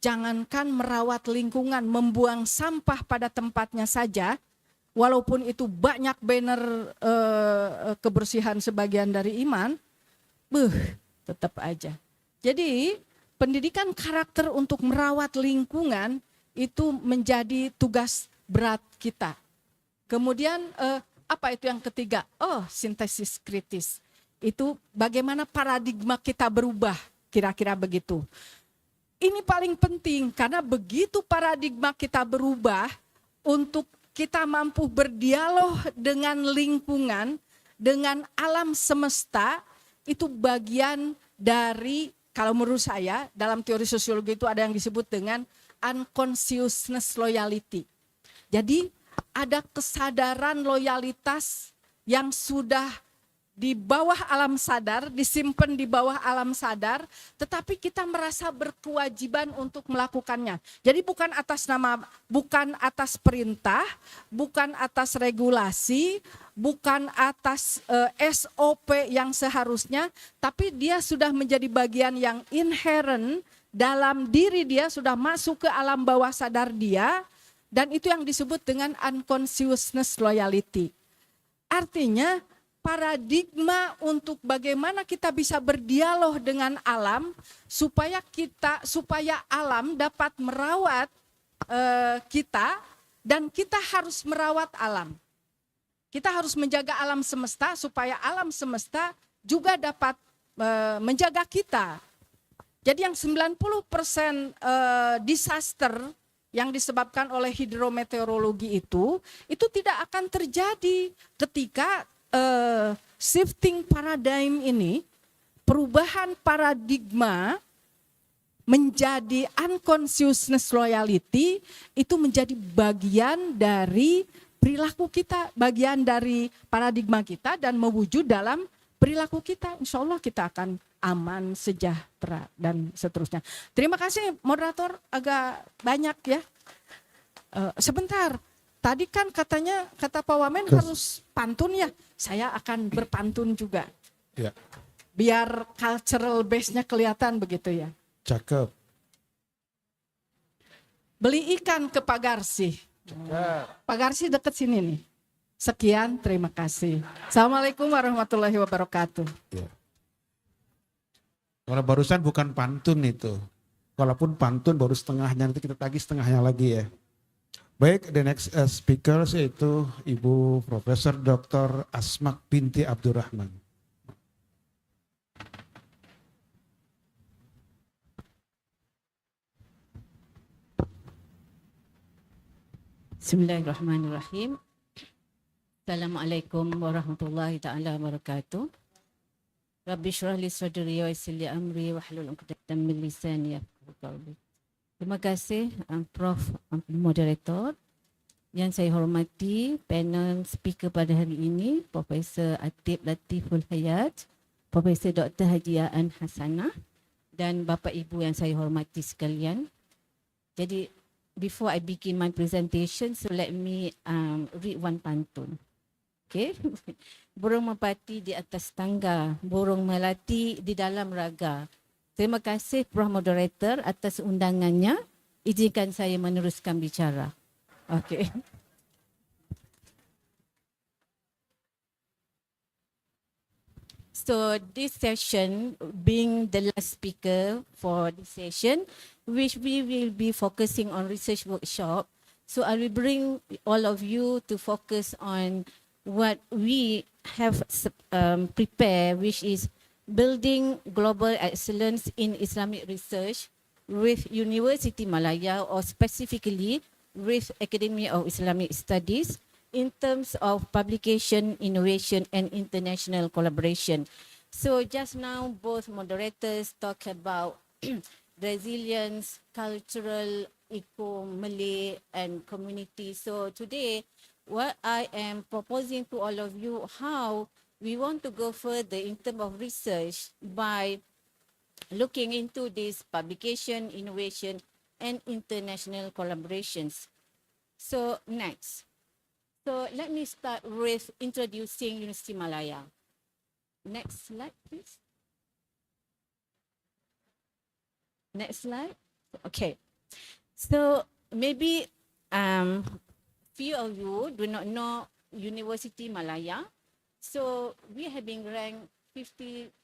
Jangankan merawat lingkungan, membuang sampah pada tempatnya saja, walaupun itu banyak banner kebersihan sebagian dari iman, tetap aja. Jadi pendidikan karakter untuk merawat lingkungan itu menjadi tugas berat kita. Kemudian apa itu yang ketiga? Sintesis kritis. Itu bagaimana paradigma kita berubah, kira-kira begitu. Ini paling penting karena begitu paradigma kita berubah untuk kita mampu berdialog dengan lingkungan, dengan alam semesta, itu bagian dari, kalau menurut saya, dalam teori sosiologi itu ada yang disebut dengan unconsciousness loyalty. Jadi ada kesadaran loyalitas yang sudah di bawah alam sadar, disimpan di bawah alam sadar, tetapi kita merasa berkewajiban untuk melakukannya. Jadi bukan atas perintah, bukan atas regulasi, bukan atas SOP yang seharusnya, tapi dia sudah menjadi bagian yang inherent dalam diri dia, sudah masuk ke alam bawah sadar dia, dan itu yang disebut dengan unconsciousness loyalty. Artinya paradigma untuk bagaimana kita bisa berdialog dengan alam supaya alam dapat merawat kita, dan kita harus merawat alam. Kita harus menjaga alam semesta supaya alam semesta juga dapat menjaga kita. Jadi yang 90% disaster yang disebabkan oleh hidrometeorologi itu tidak akan terjadi ketika shifting paradigm ini, perubahan paradigma menjadi unconsciousness loyalty itu menjadi bagian dari perilaku kita, bagian dari paradigma kita dan mewujud dalam perilaku kita. Insya Allah kita akan aman, sejahtera dan seterusnya. Terima kasih moderator, agak banyak ya. Sebentar, tadi kan katanya kata Pak Wamen harus pantun ya. Saya akan berpantun juga. Ya. Biar cultural base-nya kelihatan begitu ya. Cakep. Beli ikan ke Pak Garsi. Pak Garsi deket sini nih. Sekian, terima kasih. Assalamualaikum warahmatullahi wabarakatuh. Ya. Kalau barusan bukan pantun itu. Kalaupun pantun baru setengahnya, nanti kita tagih setengahnya lagi ya. Baik, the next speaker yaitu Ibu Profesor Dr. Asmak binti Abdurrahman. Bismillahirrahmanirrahim. Assalamualaikum warahmatullahi taala wabarakatuh. Rabbi syrah li sadri wa yassir li amri wahlul 'uqdatam min lisani yafqahu qawli. Terima kasih Prof Moderator. Yang saya hormati panel speaker pada hari ini, Profesor Atib Latiful Hayat, Profesor Dr. Haji Aan Hasanah dan Bapak Ibu yang saya hormati sekalian. Jadi before I begin my presentation, so let me read one pantun. Okay. Burung merpati di atas tangga, burung melati di dalam raga. Terima kasih Prof Moderator atas undangannya. Izinkan saya meneruskan bicara. Okay. So this session, being the last speaker for this session, which we will be focusing on research workshop. So I will bring all of you to focus on what we have prepared, which is building global excellence in Islamic research with University Malaya, or specifically with Academy of Islamic Studies, in terms of publication, innovation, and international collaboration. So just now, both moderators talk about resilience, cultural, eco-Malay, and community. So today, what I am proposing to all of you, how we want to go further in terms of research by looking into this publication, innovation, and international collaborations. So next. So let me start with introducing University Malaya. Next slide, please. Next slide. Okay. So maybe few of you do not know University Malaya. So we have been ranked 56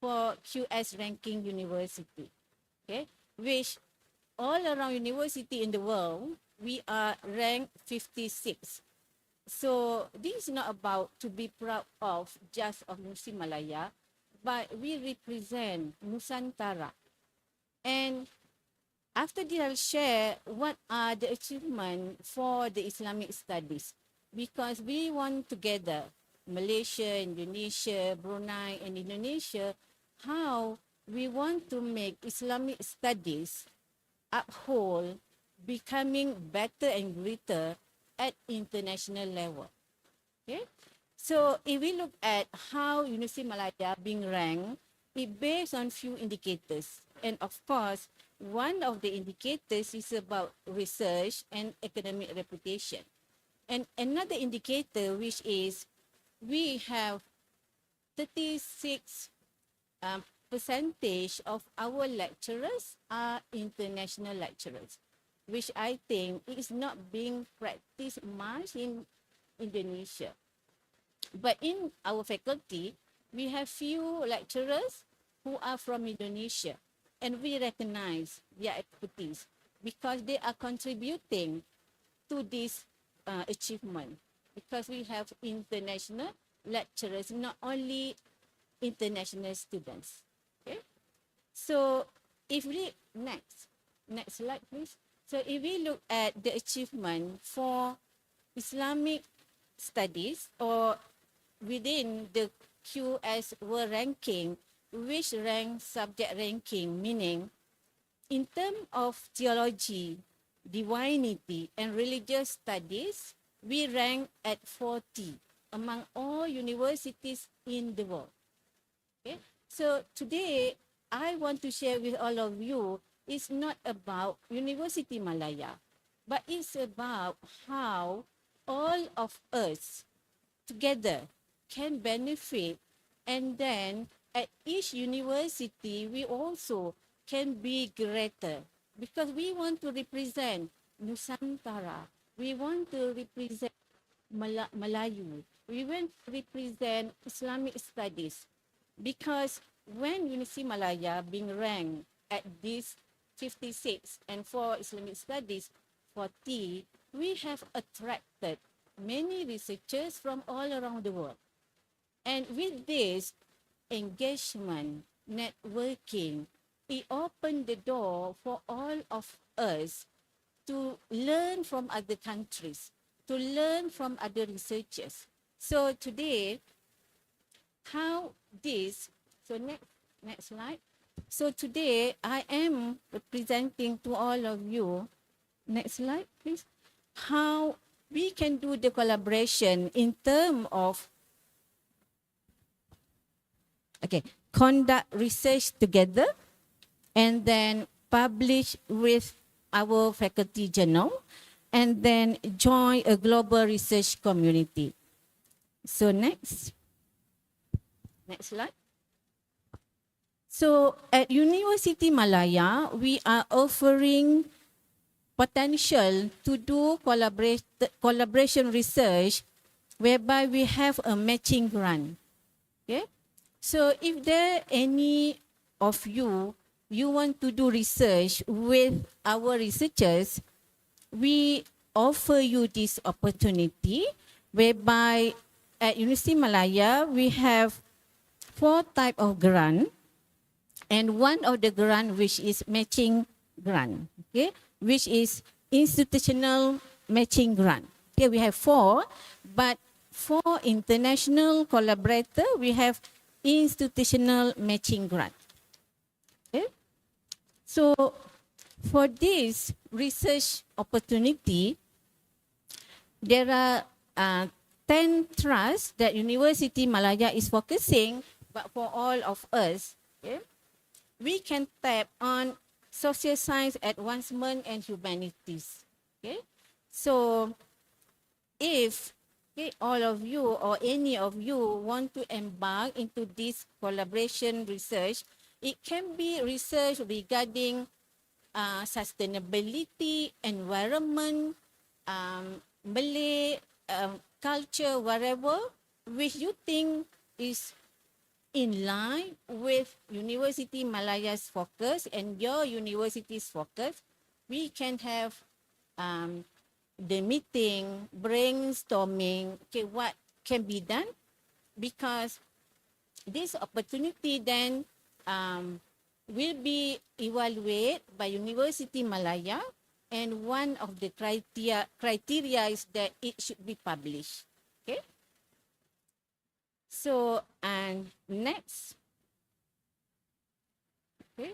for QS ranking university. Okay, which all around university in the world, we are ranked 56. So this is not about to be proud of just of University Malaya, but we represent Nusantara. And after this, I'll share what are the achievements for the Islamic studies, because we want together, Malaysia, Indonesia, Brunei, and Indonesia, how we want to make Islamic studies uphold becoming better and greater at international level. Okay, so if we look at how University Malaya being ranked, it based on few indicators, and of course, one of the indicators is about research and academic reputation, and another indicator which is we have 36 percentage of our lecturers are international lecturers, which I think is not being practiced much in Indonesia. But in our faculty, we have few lecturers who are from Indonesia, and we recognize their expertise because they are contributing to this achievement, because we have international lecturers, not only international students. Okay. So if we next slide please. So if we look at the achievement for Islamic studies or within the QS World Ranking, which rank subject ranking, meaning in terms of theology, divinity, and religious studies, we rank at 40 among all universities in the world. Okay, so today I want to share with all of you, it's not about University Malaya, but it's about how all of us together can benefit, and then at each university we also can be greater, because we want to represent Nusantara, we want to represent Melayu, we want to represent Islamic studies, because when University Malaya being ranked at this 56 and for Islamic studies 40, we have attracted many researchers from all around the world. And with this engagement, networking, it opened the door for all of us to learn from other countries, to learn from other researchers. So today, how this, so next slide. So today, I am presenting to all of you, next slide please, how we can do the collaboration in terms of conduct research together and then publish with our faculty journal and then join a global research community. So next slide. So at University Malaya, we are offering potential to do collaboration research whereby we have a matching grant. Okay? So if there any of you want to do research with our researchers, we offer you this opportunity whereby at University Malaya, we have 4 types of grant, and one of the grant which is matching grant, okay, which is institutional matching grant. Okay, we have 4, but for international collaborator, we have institutional matching grant. Okay, so for this research opportunity, there are 10 trusts that University Malaya is focusing, but for all of us, okay, we can tap on social science advancement and humanities. Okay, so if all of you or any of you want to embark into this collaboration research, it can be research regarding sustainability, environment, Malay culture, whatever, which you think is in line with University Malaya's focus and your university's focus. We can have the meeting, brainstorming, okay, what can be done, because this opportunity then will be evaluated by University Malaya, and one of the criteria is that it should be published. Okay. So, and next. Okay.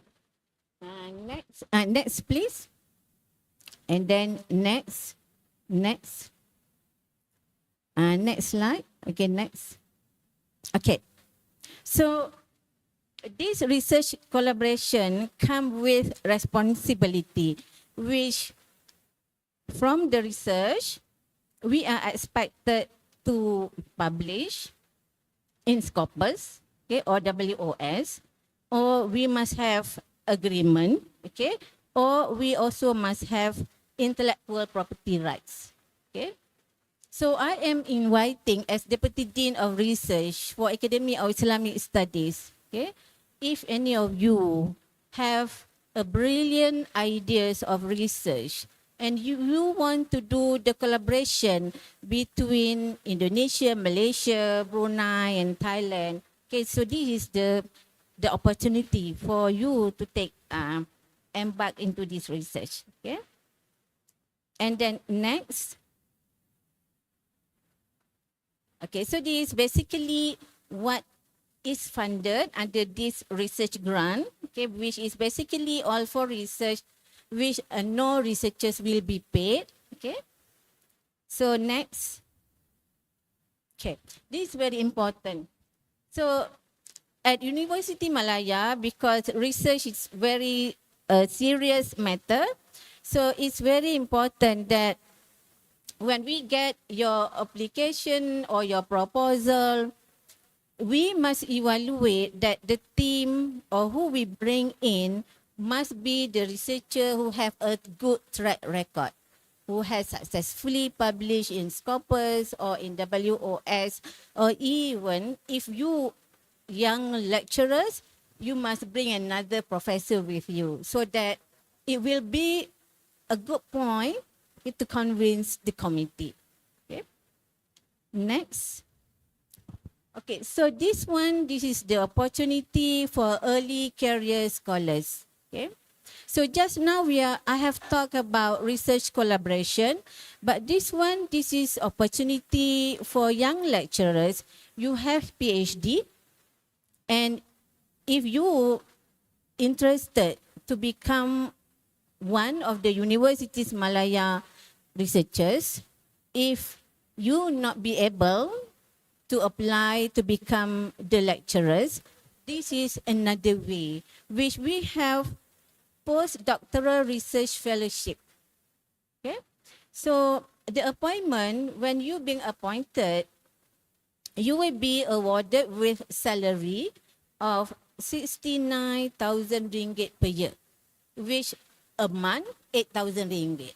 Next, please. And then next. Next slide. Okay, next. Okay. So, this research collaboration comes with responsibility, which from the research, we are expected to publish in Scopus, okay, or WOS, or we must have agreement, okay, or we also must have intellectual property rights, okay. So I am inviting as Deputy Dean of Research for Academy of Islamic Studies, okay, if any of you have a brilliant ideas of research and you want to do the collaboration between Indonesia, Malaysia, Brunei, and Thailand. Okay, so this is the opportunity for you to take embark into this research. Okay, and then next. Okay, so this is basically what is funded under this research grant, okay, which is basically all for research, which no researchers will be paid. Okay, so next. Okay, this is very important. So at University Malaya, because research is very serious matter, so it's very important that when we get your application or your proposal, we must evaluate that the team or who we bring in must be the researcher who have a good track record, who has successfully published in Scopus or in WOS, or even if you young lecturers, you must bring another professor with you so that it will be a good point to convince the committee. Okay. Next. Okay, so this is the opportunity for early career scholars. Okay. So just now I have talked about research collaboration, but this is opportunity for young lecturers. You have PhD, and if you interested to become one of the Universities Malaya researchers, if you not be able to apply to become the lecturers, this is another way, which we have postdoctoral research fellowship. Okay, so the appointment, when you being appointed, you will be awarded with salary of 69,000 ringgit per year, which a month 8,000 ringgit.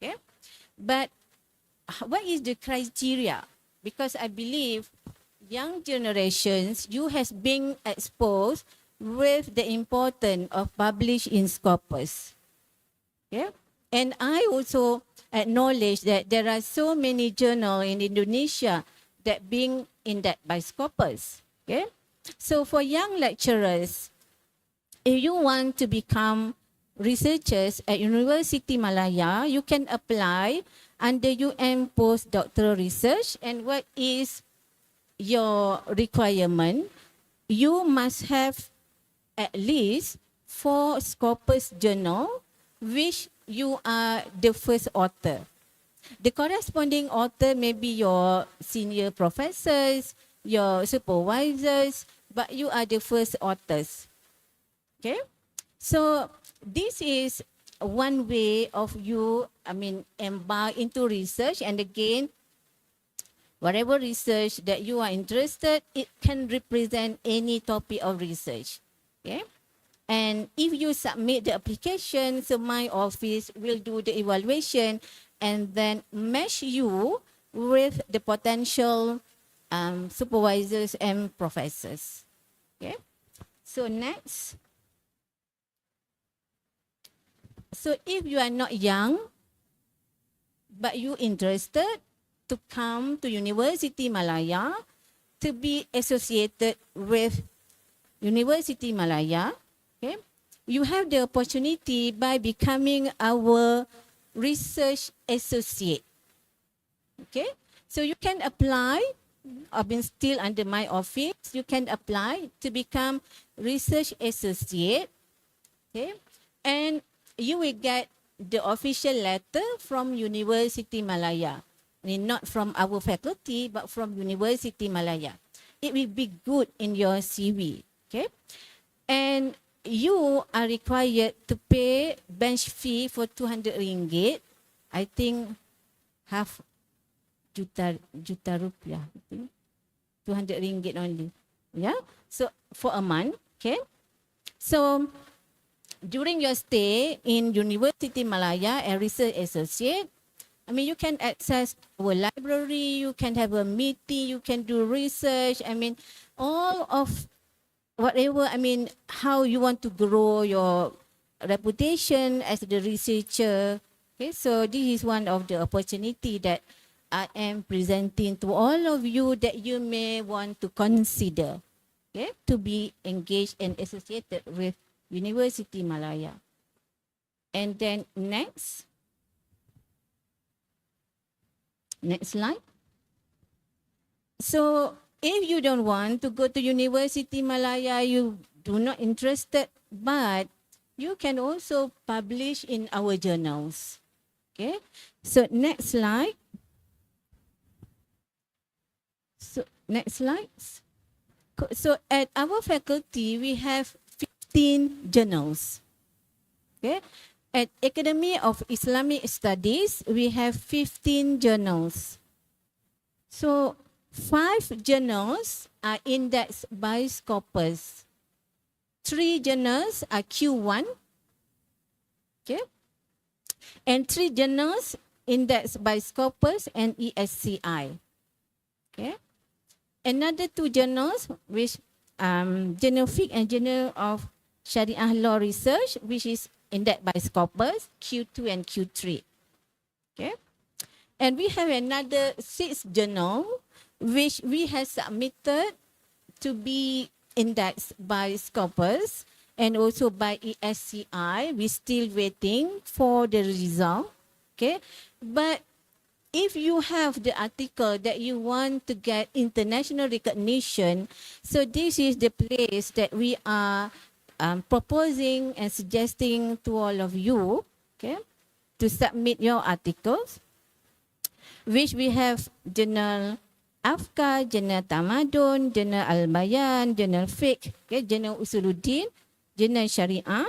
Okay, but what is the criteria? Because I believe young generations, you has been exposed with the importance of publish in Scopus. Yeah, and I also acknowledge that there are so many journals in Indonesia that being in that by Scopus. Okay, so for young lecturers, if you want to become researchers at University Malaya, you can apply under UN postdoctoral research. And what is your requirement? You must have at least 4 Scopus journal, which you are the first author. The corresponding author may be your senior professors, your supervisors, but you are the first authors. Okay, so this is one way of you, embark into research. And again, whatever research that you are interested, it can represent any topic of research. Okay, and if you submit the application, so my office will do the evaluation and then match you with the potential supervisors and professors. Okay, so next. So if you are not young, but you interested to come to University Malaya to be associated with University Malaya, okay, you have the opportunity by becoming our research associate. Okay, so you can apply, I've been still under my office, you can apply to become research associate. Okay, and you will get the official letter from University Malaya. Not from our faculty, but from University Malaya. It will be good in your CV. Okay, and you are required to pay bench fee for 200 ringgit. I think half juta rupiah. I think 200 ringgit only. Yeah. So for a month. Okay. So during your stay in University Malaya as research associate, you can access our library, you can have a meeting, you can do research. All of whatever, how you want to grow your reputation as the researcher. Okay, so this is one of the opportunity that I am presenting to all of you that you may want to consider, okay, to be engaged and associated with University Malaya. And then next slide. So if you don't want to go to University Malaya, you do not interested, but you can also publish in our journals. Okay, so next slide. So next slide. So at our faculty, we have 15 journals. Okay, at Academy of Islamic Studies, we have 15 journals. So 5 journals are indexed by Scopus. 3 journals are Q1. Okay. And 3 journals indexed by Scopus and ESCI. Okay. Another 2 journals, which Journal Fiqh and Journal of Shariah Law Research, which is indexed by Scopus, Q2 and Q3. Okay. And we have another 6 journal, which we have submitted to be indexed by Scopus and also by ESCI. We're still waiting for the result. Okay. But if you have the article that you want to get international recognition, so this is the place that we are proposing and suggesting to all of you, okay, to submit your articles, which we have Journal Afkar, Journal Tamadun, Journal Al-Bayan, Journal Fiqh, okay, Journal Usuluddin, Journal Syariah,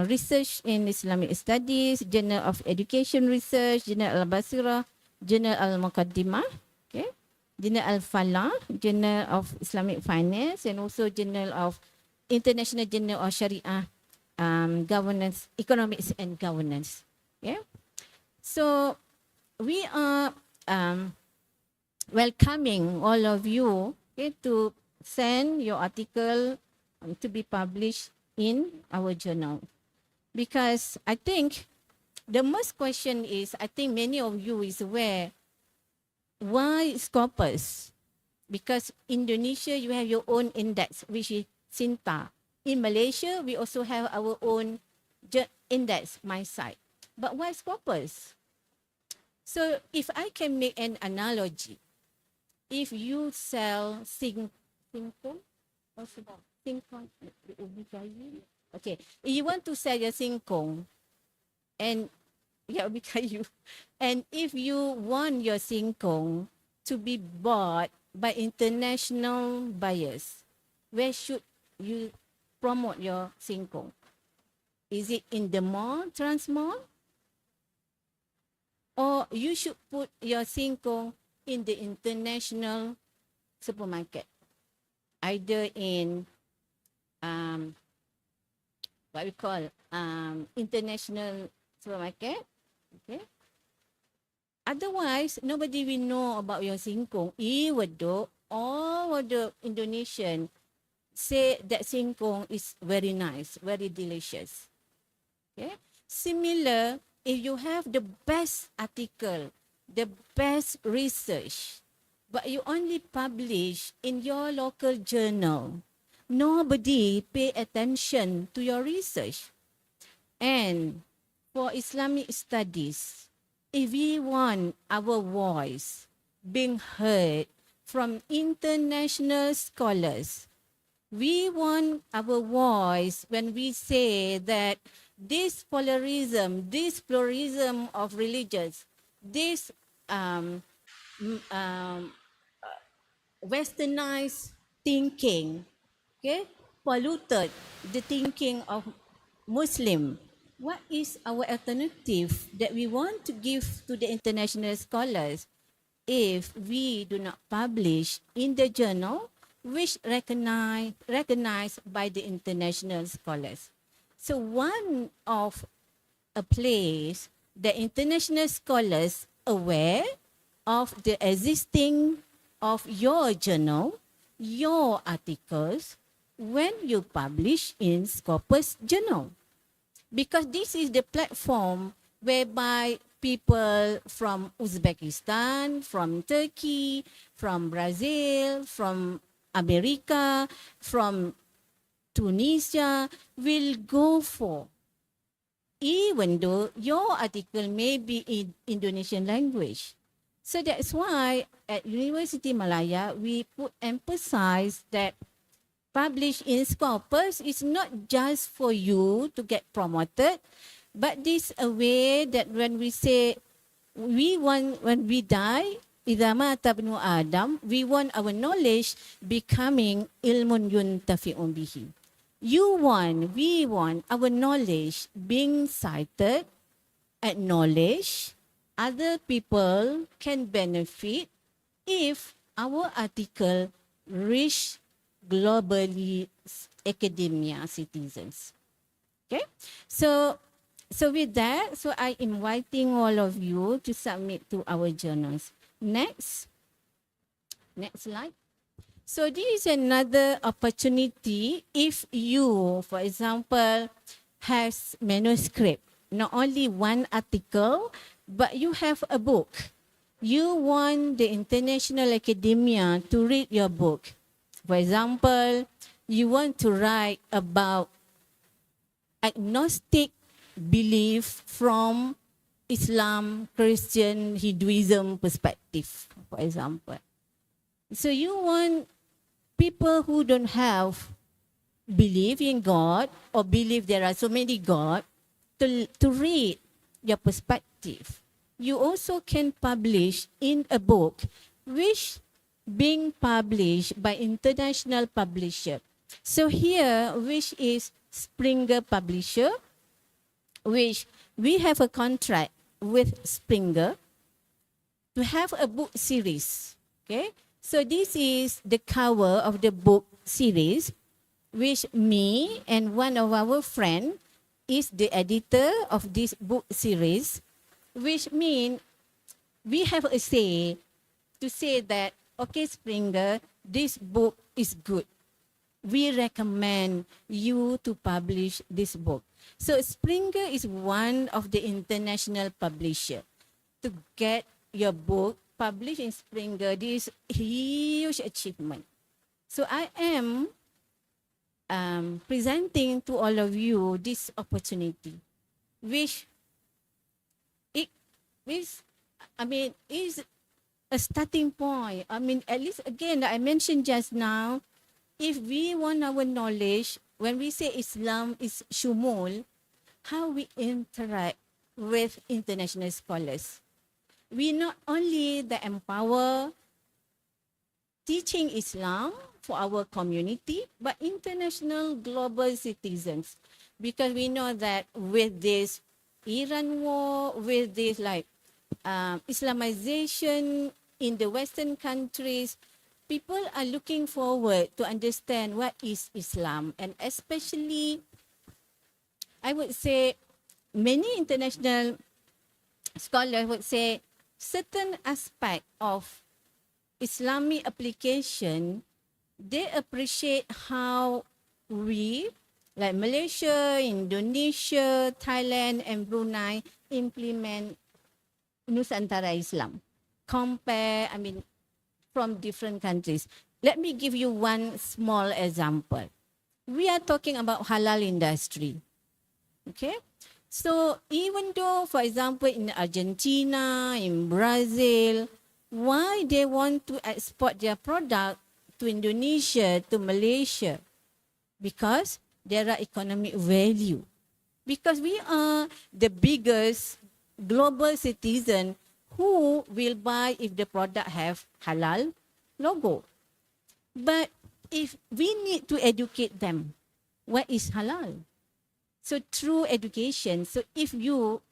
Research in Islamic Studies, Journal of Education Research, Journal Al-Basirah, Journal Al-Muqaddimah, okay, Journal Al-Falah, Journal of Islamic Finance, and also Journal of International Journal of Sharia Governance, Economics and Governance. Okay, so we are welcoming all of you, okay, to send your article to be published in our journal. Because I think the most question is, I think many of you is aware, why Scopus? Because Indonesia, you have your own index, which is SINTA. In Malaysia, we also have our own index, MySite. But why Scopus? So if I can make an analogy, if you sell singkong, okay, if you want to sell your singkong, and ubi kayu, and if you want your singkong to be bought by international buyers, where should you promote your singkong? Is it in the mall, Transmall? Or you should put your singkong in the international supermarket, either in what we call international supermarket, okay? Otherwise, nobody will know about your singkong, even though all of the Indonesian say that singkong is very nice, very delicious. Okay? Similar, if you have the best article, the best research, but you only publish in your local journal, nobody pay attention to your research. And for Islamic studies, if we want our voice being heard from international scholars, we want our voice when we say that this pluralism of religions, this westernized thinking, okay, polluted the thinking of Muslim. What is our alternative that we want to give to the international scholars if we do not publish in the journal which recognized by the international scholars? So one of a place the international scholars aware of the existing of your journal, your articles, when you publish in Scopus Journal. Because this is the platform whereby people from Uzbekistan, from Turkey, from Brazil, from America, from Tunisia will go for, even though your article may be in Indonesian language. So that's why at University Malaya, we put emphasize that publish in Scopus is not just for you to get promoted, but this a way that when we say when we die, idza mata ibnu Adam, we want our knowledge becoming ilmun yuntafi'un bihi. We want our knowledge being cited, acknowledged, other people can benefit if our article reach globally academia citizens. Okay, so with that, so I inviting all of you to submit to our journals. Next slide. So this is another opportunity if you, for example, has manuscript, not only one article, but you have a book. You want the international academia to read your book. For example, you want to write about agnostic belief from Islam, Christian, Hinduism perspective, for example. So you want people who don't have belief in God or believe there are so many God to read your perspective. You also can publish in a book which being published by international publisher. So here, which is Springer Publisher, which we have a contract with Springer to have a book series. Okay, so this is the cover of the book series, which me and one of our friends is the editor of this book series, which means we have a say to say that, okay, Springer, this book is good. We recommend you to publish this book. So Springer is one of the international publisher. To get your book published in Springer, this is huge achievement. So I am presenting to all of you this opportunity, which is a starting point. I mean, at least again, I mentioned just now, if we want our knowledge, when we say Islam is shumul, how we interact with international scholars. We not only the empower teaching Islam for our community, but international global citizens. Because we know that with this Iran war, with this Islamization in the Western countries, people are looking forward to understand what is Islam. And especially, I would say, many international scholars would say certain aspect of Islamic application, they appreciate how we, like Malaysia, Indonesia, Thailand, and Brunei, implement Nusantara Islam. Compare, from different countries. Let me give you one small example. We are talking about halal industry. Okay? So even though, for example, in Argentina, in Brazil, why they want to export their product to Indonesia, to Malaysia? Because there are economic value. Because we are the biggest global citizen who will buy if the product have halal logo. But if we need to educate them, what is halal? So through education, so if you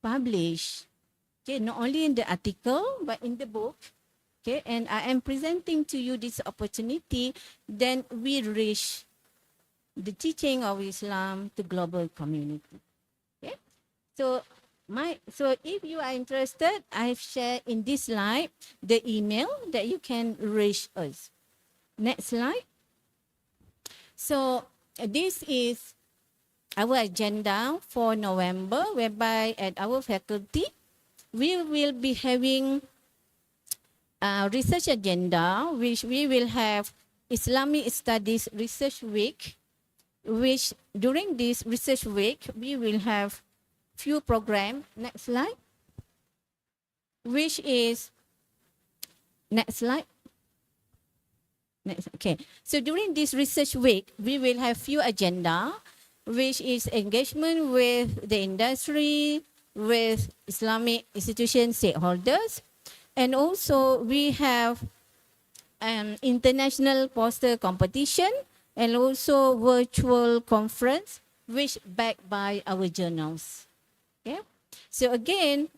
publish, okay, not only in the article, but in the book, okay, and I am presenting to you this opportunity, then we reach the teaching of Islam to global community. Okay, so if you are interested, I've shared in this slide the email that you can reach us. Next slide. So this is our agenda for November, whereby at our faculty, we will be having a research agenda, which we will have Islamic Studies Research Week, which during this research week, we will have few program. Next slide. Which is, next slide. Next, okay. So during this research week, we will have few agenda, which is engagement with the industry, with Islamic institution stakeholders, and also we have international poster competition and also virtual conference, which backed by our journals. Okay. So again,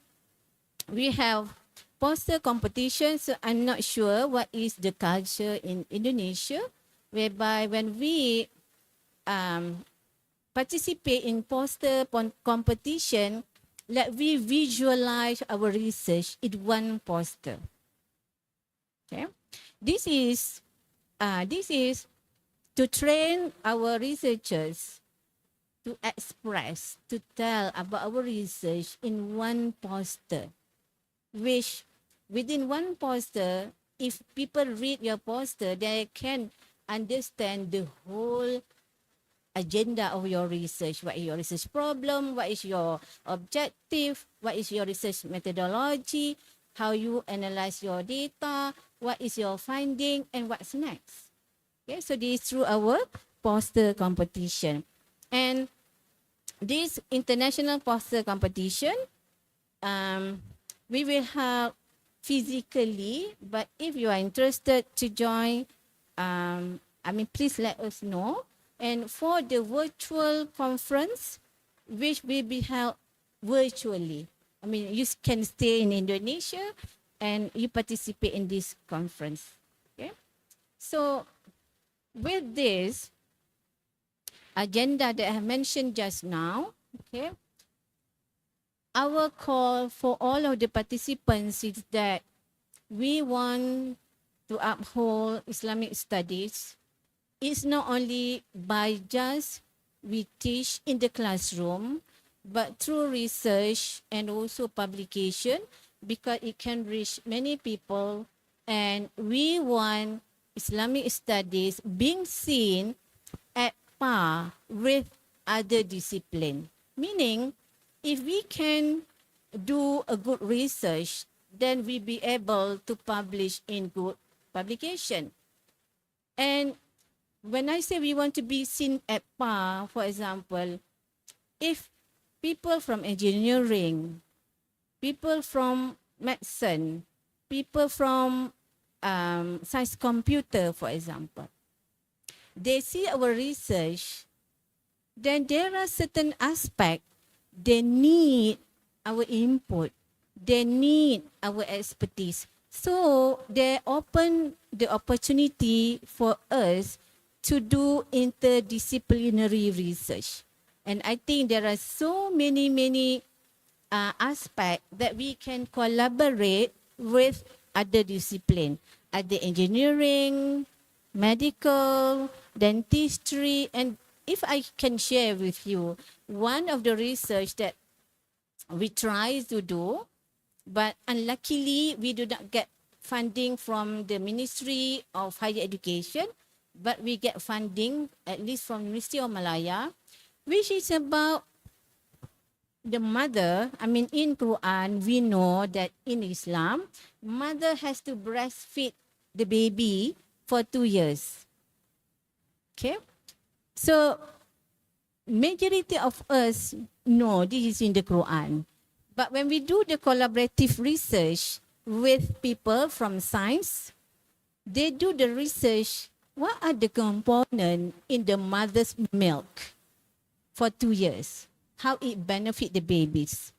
we have poster competition. So I'm not sure what is the culture in Indonesia, whereby when we participate in poster competition, let we visualize our research in one poster. Okay, this is to train our researchers to express, to tell about our research in one poster, which within one poster, if people read your poster, they can understand the whole agenda of your research. What is your research problem? What is your objective? What is your research methodology? How you analyze your data? What is your finding? And what's next? Okay, so this is through our poster competition. And this international poster competition, we will have physically, but if you are interested to join, please let us know. And for the virtual conference, which will be held virtually, you can stay in Indonesia and you participate in this conference. Okay, so with this agenda that I have mentioned just now, okay, our call for all of the participants is that we want to uphold Islamic studies. It's not only by just we teach in the classroom, but through research and also publication, because it can reach many people, and we want Islamic studies being seen at par with other discipline. Meaning, if we can do a good research, then we be able to publish in good publication. And when I say we want to be seen at par, for example, if people from engineering, people from medicine, people from science computer, for example, they see our research, then there are certain aspects they need our input, they need our expertise. So they open the opportunity for us to do interdisciplinary research. And I think there are so many aspects that we can collaborate with other disciplines, other engineering, medical, dentistry. And if I can share with you, one of the research that we try to do, but unluckily we do not get funding from the Ministry of Higher Education, but we get funding at least from University of Malaya, which is about the mother. In Quran, we know that in Islam, mother has to breastfeed the baby for 2 years. Okay? So, majority of us know this is in the Quran. But when we do the collaborative research with people from science, they do the research, what are the components in the mother's milk for 2 years? How it benefit the babies.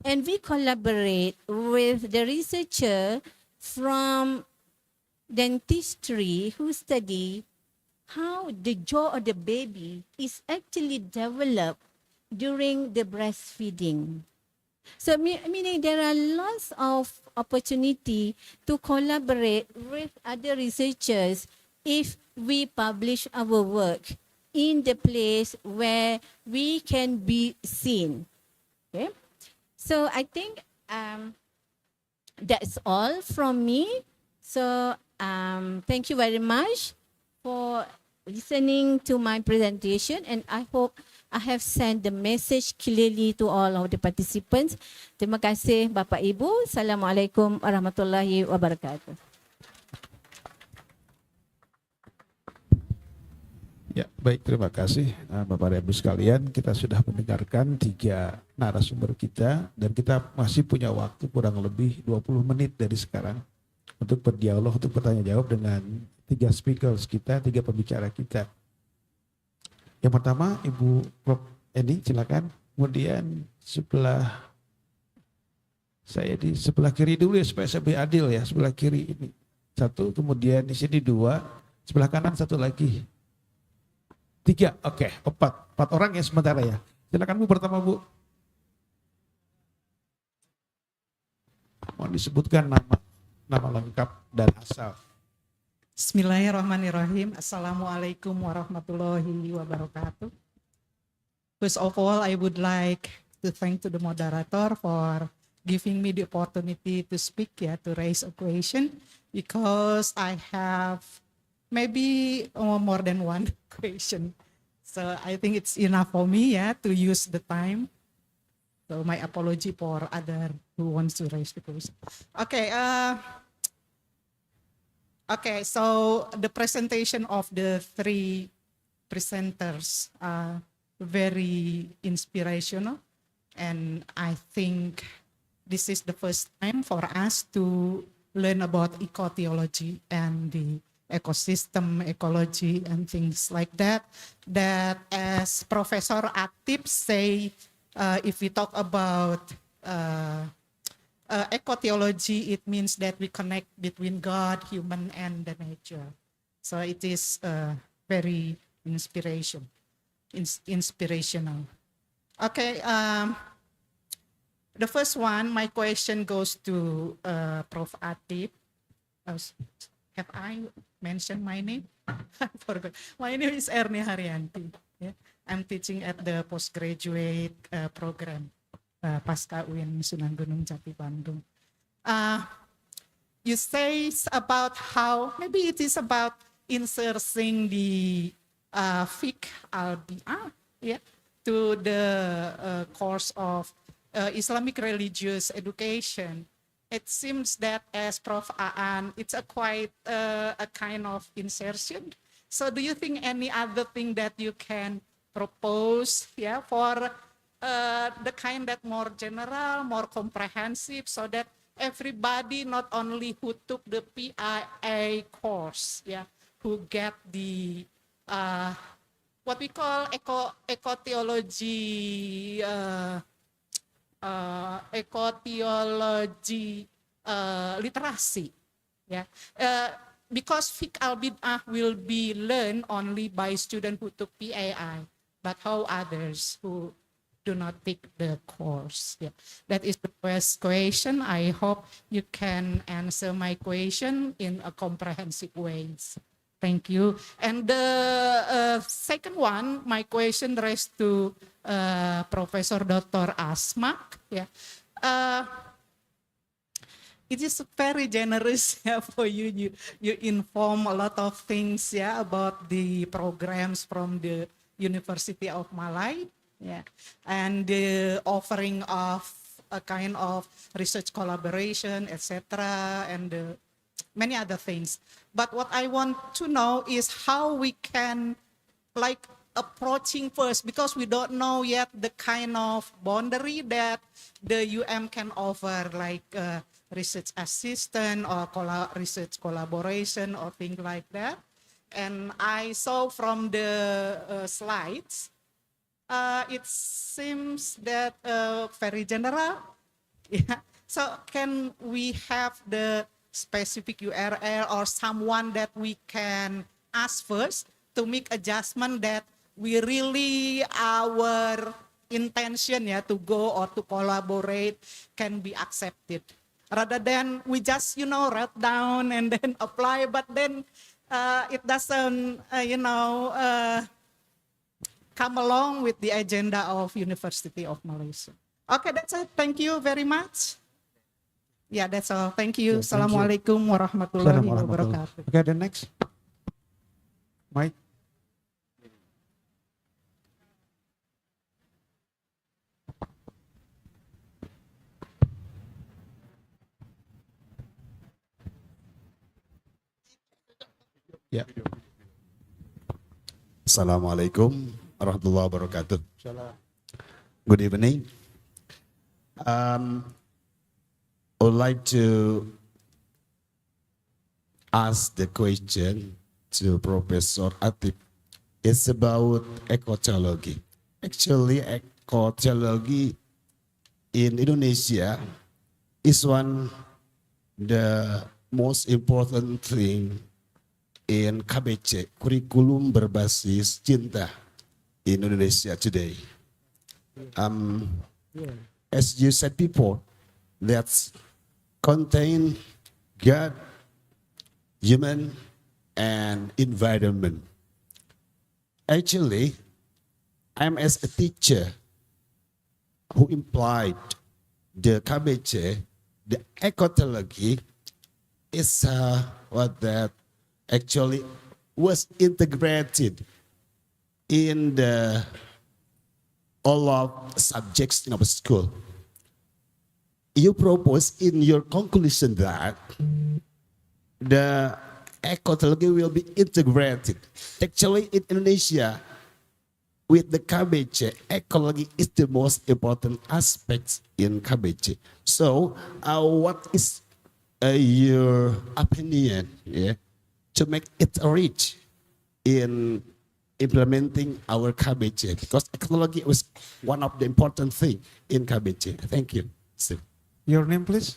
And we collaborate with the researcher from dentistry who study how the jaw of the baby is actually developed during the breastfeeding. So meaning there are lots of opportunity to collaborate with other researchers if we publish our work in the place where we can be seen. Okay, so I think that's all from me. So thank you very much for listening to my presentation, and I hope I have sent the message clearly to all of the participants. Terima kasih Bapak Ibu. Assalamualaikum warahmatullahi wabarakatuh. Ya, baik, terima kasih Bapak dan Ibu sekalian. Kita sudah mendengarkan 3 narasumber kita dan kita masih punya waktu kurang lebih 20 menit dari sekarang untuk berdialog, untuk bertanya jawab dengan 3 speakers kita, 3 pembicara kita. Yang pertama Ibu Prof. Eni, silakan. Kemudian saya di sebelah kiri dulu ya supaya saya lebih adil ya. Sebelah kiri ini 1, kemudian di sini 2, sebelah kanan 1 lagi. 3, oke, 4 orang ya sementara ya. Silakan Bu, pertama Bu. Mohon disebutkan nama lengkap dan asal. Bismillahirrahmanirrahim. Assalamualaikum warahmatullahi wabarakatuh. First of all, I would like to thank to the moderator for giving me the opportunity to speak, to raise a question, because I have maybe more than one question. So I think it's enough for me to use the time. So my apology for other who wants to raise the question. Okay, so the presentation of the 3 presenters are very inspirational, and I think this is the first time for us to learn about ecotheology and the ecosystem ecology and things like that. That as Professor Atip say, if we talk about ecotheology, it means that we connect between God, human, and the nature. So it is very inspirational. Okay, the first one, my question goes to Prof. Atip. Have I mentioned my name? I forgot. My name is Ernie Haryanti. I'm teaching at the postgraduate program, Pasca UIN Sunan Gunung Jati Bandung. You say about how, maybe it is about inserting the fiqh al-bid'ah to the course of Islamic religious education. It seems that as Prof. Aan, it's a quite a kind of insertion. So do you think any other thing that you can propose for the kind that more general, more comprehensive, so that everybody, not only who took the PIA course, who get the what we call ecotheology literacy, because fiqh al-bid'ah will be learned only by students who took PAI, but how others who do not take the course? That is the first question. I hope you can answer my question in a comprehensive ways. Thank you. And the second one, my question raised to Professor Dr. Asmak. It is very generous for you. You inform a lot of things about the programs from the University of Malay, and the offering of a kind of research collaboration, etc., and many other things. But what I want to know is how we can approaching first, because we don't know yet the kind of boundary that the can offer, like research assistant or research collaboration or things like that. And I saw from the slides, it seems that very general. So can we have the specific URL or someone that we can ask first to make adjustment that we really, our intention to go or to collaborate can be accepted, rather than we just write down and then apply, but then it doesn't come along with the agenda of University of Malaysia. Okay, that's it. Thank you very much. Yeah, that's all. Thank you. Yeah, thank you. Assalamualaikum warahmatullahi Assalamualaikum wabarakatuh. Okay, the next. Mike. Ya. Assalamualaikum warahmatullahi wabarakatuh. Good evening. I would like to ask the question to Professor Atip. It's about ecology. Actually, ecology in Indonesia is one the most important thing in KBC, kurikulum berbasis cinta in Indonesia today. As you said before, that's contain God, human, and environment. Actually, I'm as a teacher who implied the KBC, the ecology is what that actually was integrated in the all of subjects in our school. You propose in your conclusion that the ecology will be integrated. Actually, in Indonesia, with the KBC, ecology is the most important aspect in KBC. So, what is your opinion? Yeah, to make it rich in implementing our KBC, because ecology was one of the important thing in KBC. Thank you. So, Your name, please.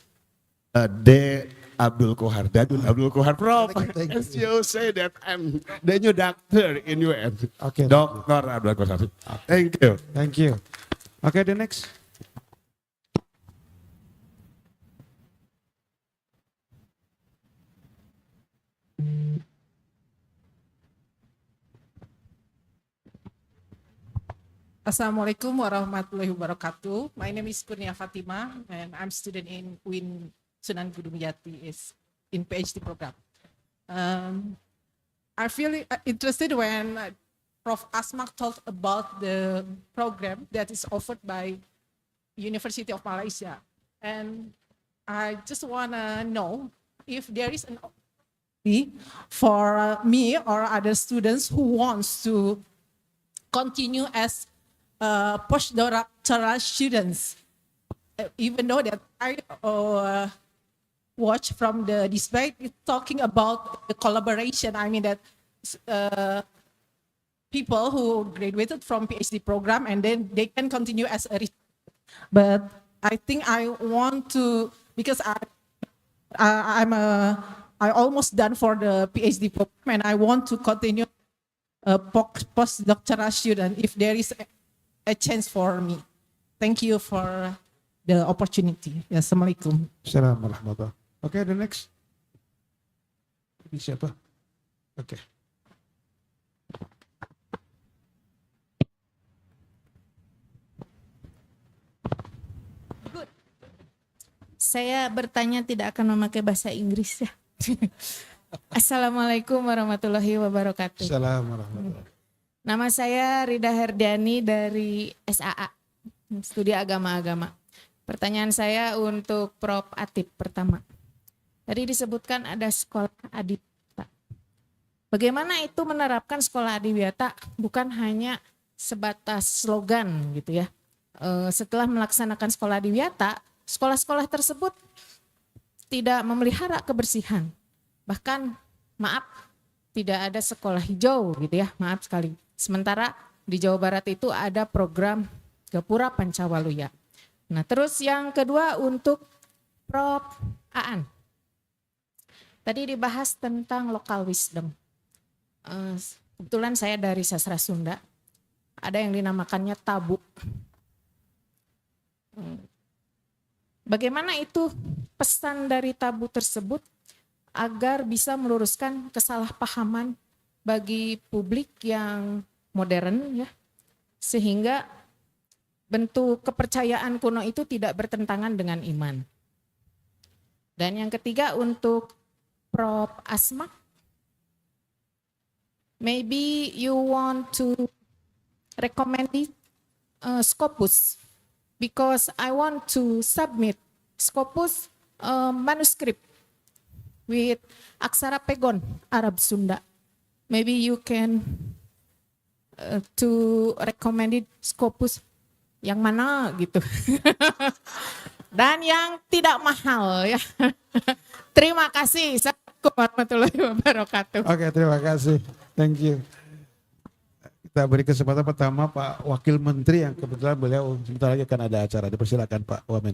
De Abdul Kohar, Dadun Abdul Kohar, Prof. As you say that I'm the new doctor in UN. Okay. Dr. Abdul Kohar. Thank you. Thank you. Okay, the next. Assalamualaikum warahmatullahi wabarakatuh. My name is Kurnia Fatima and I'm student in UIN Sunan Gunung Jati is in PhD program. I feel interested when Prof. Asmak talked about the program that is offered by University of Malaysia. And I just want to know if there is an opportunity for me or other students who wants to continue as postdoctoral students, even though that I watch from the debate, it's talking about the collaboration. I mean that people who graduated from PhD program and then they can continue as a researcher. But I think I want to, because I almost done for the PhD program and I want to continue a postdoctoral student if there is a chance for me. Thank you for the opportunity. Assalamualaikum. Assalamualaikum. Okay, the next. Ini siapa? Okay. Saya bertanya tidak akan memakai bahasa Inggris ya. Assalamualaikum warahmatullahi wabarakatuh. Assalamualaikum. Nama saya Rida Herdiani dari SAA, Studi Agama-Agama. Pertanyaan saya untuk Prof. Atip pertama. Tadi disebutkan ada sekolah adiwiyata. Bagaimana itu menerapkan sekolah adiwiyata bukan hanya sebatas slogan gitu ya. Setelah melaksanakan sekolah adiwiyata, sekolah-sekolah tersebut tidak memelihara kebersihan. Bahkan maaf, tidak ada sekolah hijau gitu ya, maaf sekali. Sementara di Jawa Barat itu ada program Gapura Pancawaluya. Nah terus yang kedua untuk Prof. Aan. Tadi dibahas tentang local wisdom. Kebetulan saya dari sastra Sunda, ada yang dinamakannya tabu. Bagaimana itu pesan dari tabu tersebut agar bisa meluruskan kesalahpahaman bagi publik yang modern ya, sehingga bentuk kepercayaan kuno itu tidak bertentangan dengan iman. Dan yang ketiga untuk Prof. Asma, maybe you want to recommend it, Scopus, because I want to submit Scopus manuscript with Aksara Pegon, Arab Sunda. Maybe you can to recommend it Scopus yang mana gitu. Dan yang tidak mahal ya. Terima kasih. Assalamualaikum warahmatullahi wabarakatuh. Oke, terima kasih. Thank you. Kita beri kesempatan pertama Pak Wakil Menteri yang kebetulan beliau sebentar lagi akan ada acara. Dipersilakan Pak Wamen.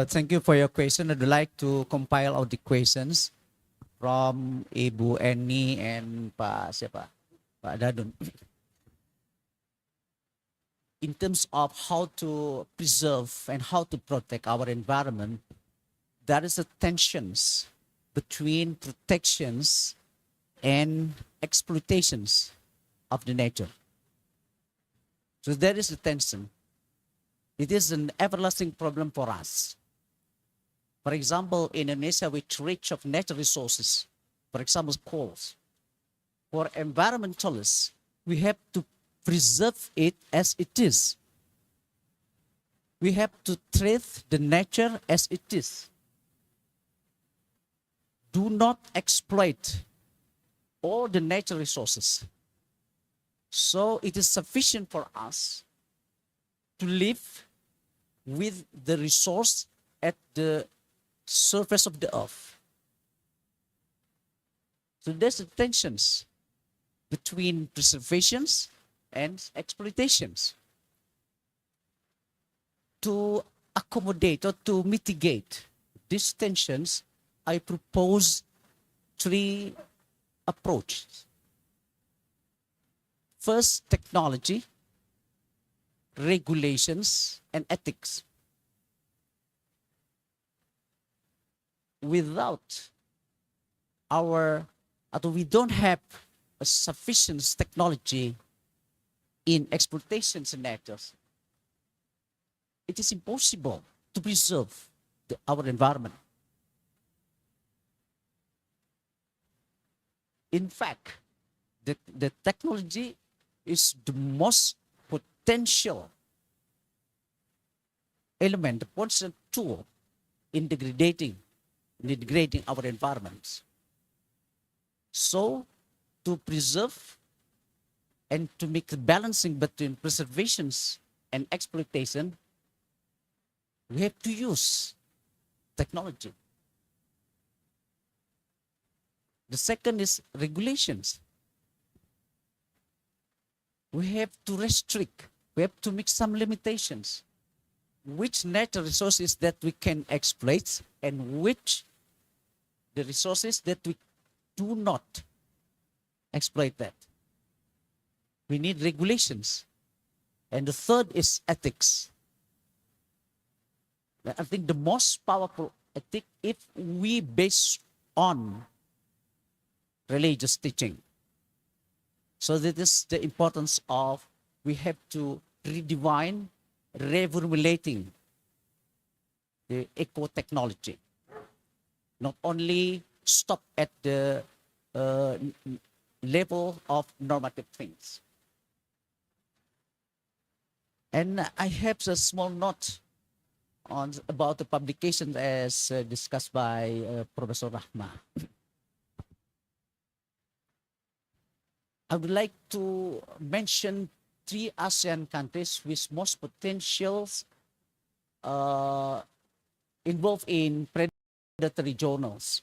Thank you for your question. I'd like to compile all the questions from Ibu Eni and Pak Dadun. In terms of how to preserve and how to protect our environment, there is a tensions between protections and exploitations of the nature. So there is a tension. It is an everlasting problem for us. For example, Indonesia, which rich of natural resources, for example, coals. For environmentalists, we have to preserve it as it is. We have to treat the nature as it is. Do not exploit all the natural resources. So it is sufficient for us to live with the resource at the surface of the earth. So there's tensions between preservations and exploitations. To accommodate or to mitigate these tensions, I propose 3 approaches. First, technology, regulations, and ethics. Without we don't have a sufficient technology in exploitation scenarios, it is impossible to preserve our environment. In fact, the technology is the most potential element, the potential tool in degrading our environments. So, to preserve and to make the balancing between preservations and exploitation, we have to use technology. The second is regulations. We have to restrict, we have to make some limitations. Which natural resources that we can exploit and which the resources that we do not exploit that. We need regulations. And the third is ethics. I think the most powerful ethic if we base on religious teaching. So that is the importance of we have to redefine, reformulating the eco-technology. Not only stop at the level of normative things. And I have a small note about the publication as discussed by Professor Rahma. I would like to mention 3 ASEAN countries with most potentials involved in predatory journals.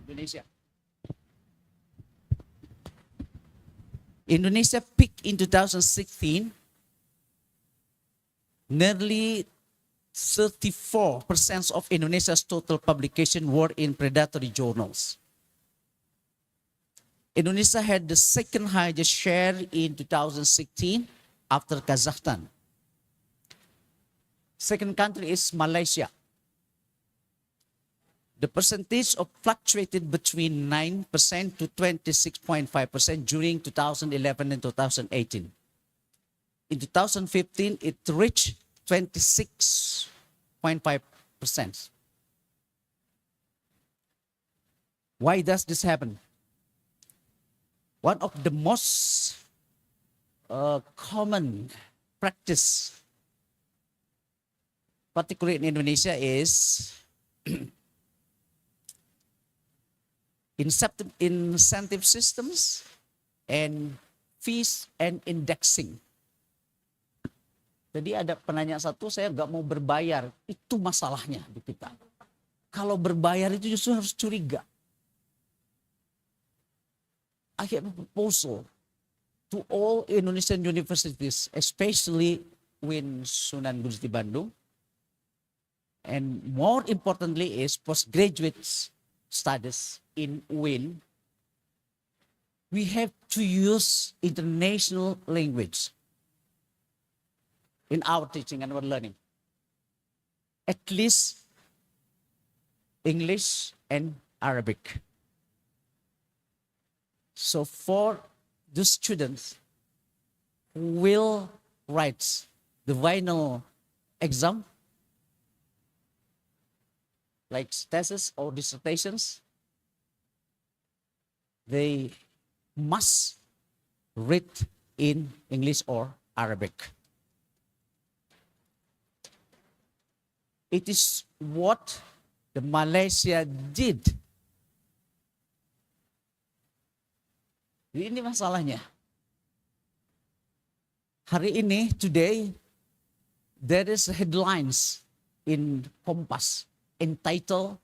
Indonesia. Indonesia peaked in 2016. Nearly 34% of Indonesia's total publication were in predatory journals. Indonesia had the second highest share in 2016 after Kazakhstan. Second country is Malaysia. The percentage of fluctuated between 9% to 26.5% during 2011 and 2018. In 2015, it reached 26.5%. Why does this happen? One of the most common practice, particularly in Indonesia, is incentive systems and fees and indexing. Jadi ada penanya satu, saya nggak mau berbayar, itu masalahnya di kita. Kalau berbayar itu justru harus curiga. I have a proposal to all Indonesian universities, especially in Sunan Gunung Jati Bandung, and more importantly is postgraduate studies in UIN. We have to use international language in our teaching and our learning. At least English and Arabic. So for the students who will write the final exam, like thesis or dissertations, they must read in English or Arabic. It is what the Malaysia did. Ini masalahnya. Hari ini, today, there is headlines in Kompas entitled,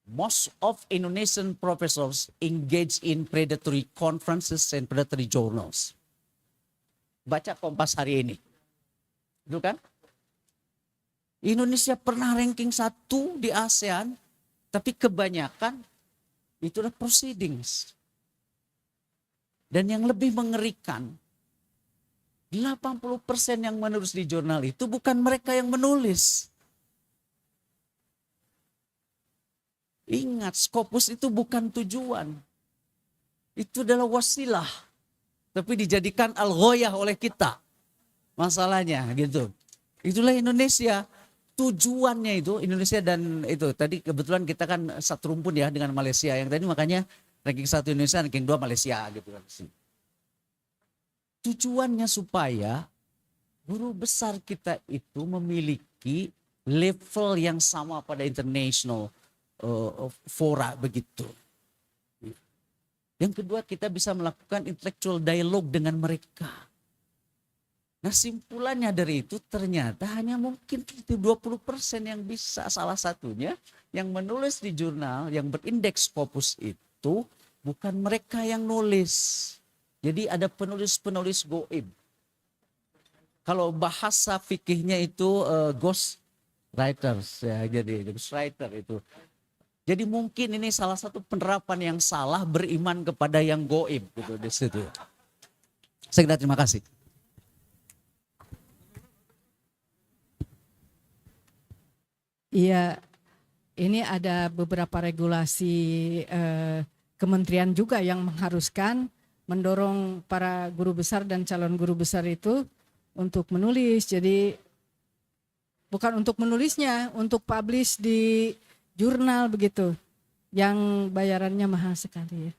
"Most of Indonesian professors engage in predatory conferences and predatory journals." Baca Kompas hari ini. Itu kan? Indonesia pernah ranking 1 di ASEAN, tapi kebanyakan itu adalah proceedings. Dan yang lebih mengerikan, 80% yang menulis di jurnal itu bukan mereka yang menulis. Ingat, Scopus itu bukan tujuan. Itu adalah wasilah. Tapi dijadikan al-ghoyah oleh kita. Masalahnya gitu. Itulah Indonesia. Tujuannya itu Indonesia dan itu. Tadi kebetulan kita kan satu rumpun ya dengan Malaysia. Yang tadi makanya ranking 1 Indonesia, ranking 2 Malaysia gitu kan. Tujuannya supaya guru besar kita itu memiliki level yang sama pada international fora begitu. Yang kedua, kita bisa melakukan intellectual dialogue dengan mereka. Nah, simpulannya dari itu ternyata hanya mungkin 20% yang bisa, salah satunya yang menulis di jurnal yang berindeks Scopus itu bukan mereka yang nulis. Jadi ada penulis-penulis goib. Kalau bahasa fikihnya itu ghost writers ya, jadi ghost writer itu. Jadi mungkin ini salah satu penerapan yang salah beriman kepada yang goib gitu di situ. Saya kira terima kasih. Iya, ini ada beberapa regulasi kementerian juga yang mengharuskan mendorong para guru besar dan calon guru besar itu untuk menulis. Jadi bukan untuk menulisnya, untuk publish di jurnal begitu, yang bayarannya mahal sekali ya.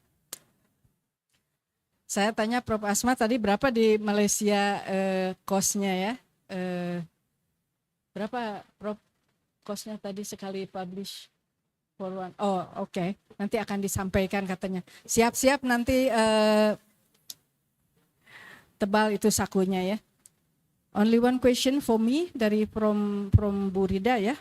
Saya tanya Prof. Asma tadi berapa di Malaysia cost-nya ya? Berapa Prof? Cost-nya tadi sekali publish for one. Oh oke. Nanti akan disampaikan katanya. Siap-siap nanti tebal itu sakunya ya. Only one question for me dari from Bu Rida ya.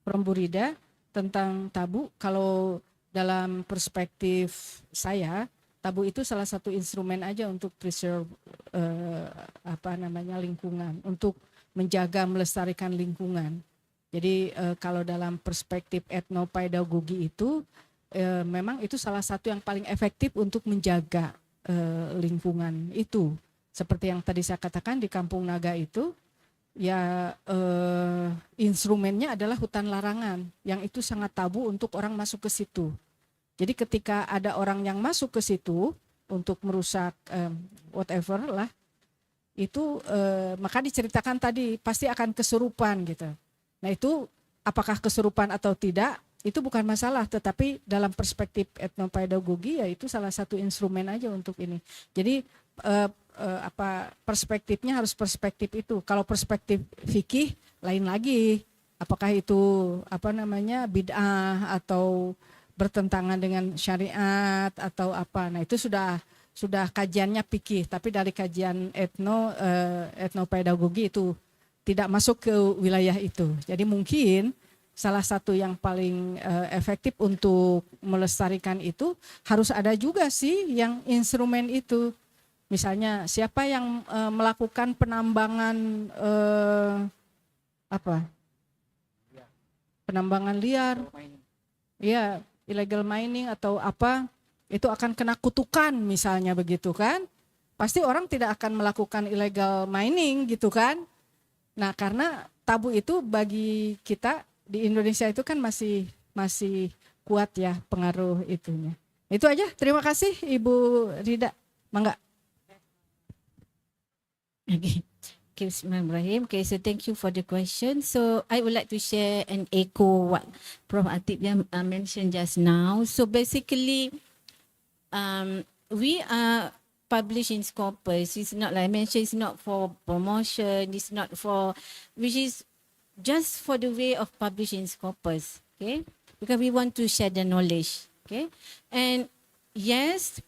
From Bu Rida tentang tabu. Kalau dalam perspektif saya, tabu itu salah satu instrumen aja untuk preserve lingkungan, untuk menjaga melestarikan lingkungan. Jadi kalau dalam perspektif etnopedagogi itu memang itu salah satu yang paling efektif untuk menjaga lingkungan itu. Seperti yang tadi saya katakan di Kampung Naga itu ya instrumennya adalah hutan larangan yang itu sangat tabu untuk orang masuk ke situ. Jadi ketika ada orang yang masuk ke situ untuk merusak whatever lah, itu maka diceritakan tadi pasti akan kesurupan gitu. Nah itu apakah kesurupan atau tidak itu bukan masalah, tetapi dalam perspektif etnopedagogi ya itu salah satu instrumen aja untuk ini. Jadi perspektifnya harus perspektif itu. Kalau perspektif fikih lain lagi, apakah itu bid'ah atau bertentangan dengan syariat atau apa. Nah itu sudah kajiannya fikih, tapi dari kajian etnopedagogi itu tidak masuk ke wilayah itu. Jadi mungkin salah satu yang paling efektif untuk melestarikan itu harus ada juga sih yang instrumen itu. Misalnya siapa yang melakukan penambangan penambangan liar, ya illegal mining atau apa, itu akan kena kutukan misalnya begitu kan. Pasti orang tidak akan melakukan illegal mining gitu kan. Nah karena tabu itu bagi kita di Indonesia itu kan masih kuat ya pengaruh itunya. Itu aja, terima kasih Ibu Rida. Mangga. Okay. Okay, Bismillahirrahmanirrahim. Okay, so thank you for the question. So I would like to share and echo what Prof. Atip mentioned just now. So basically, we are published in Scopus. It's not like I mentioned, it's not for promotion, it's not for, which is just for the way of publishing Scopus, okay? Because we want to share the knowledge, okay? And yes,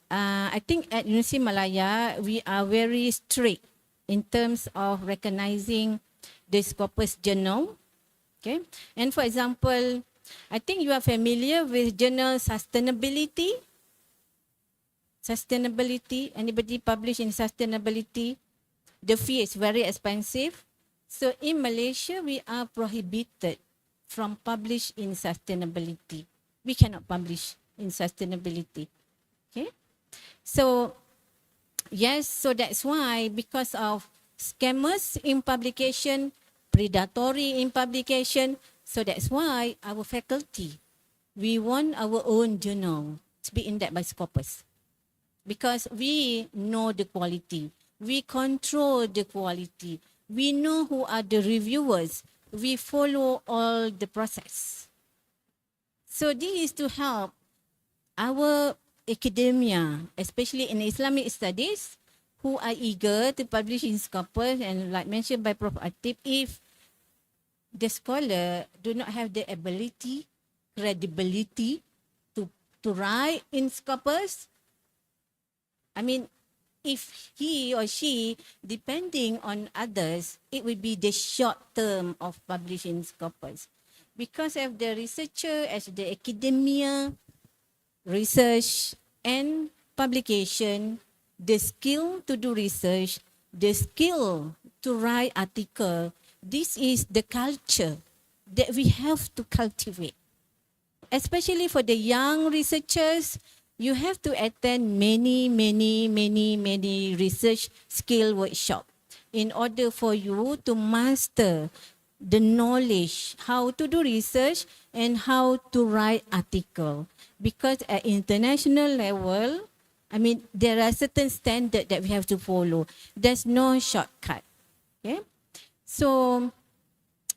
I think at University Malaya, we are very strict in terms of recognizing the Scopus journal, okay? And for example, I think you are familiar with journal sustainability. Sustainability, anybody publish in sustainability, the fee is very expensive. So in Malaysia, we are prohibited from publish in sustainability. We cannot publish in sustainability, okay? So yes, so that's why because of scammers in publication, predatory in publication, so that's why our faculty, we want our own journal to be indexed by Scopus. Because we know the quality, we control the quality, we know who are the reviewers, we follow all the process. So this is to help our academia, especially in Islamic studies, who are eager to publish in Scopus, and like mentioned by Prof. Atip, if the scholar do not have the ability, credibility to write in Scopus, I mean, if he or she depending on others, it will be the short term of publishing Scopus. Because of the researcher as the academia, research and publication, the skill to do research, the skill to write article, this is the culture that we have to cultivate. Especially for the young researchers, you have to attend many research skill workshop in order for you to master the knowledge how to do research and how to write article. Because at international level, I mean, there are certain standards that we have to follow. There's no shortcut. Okay? So,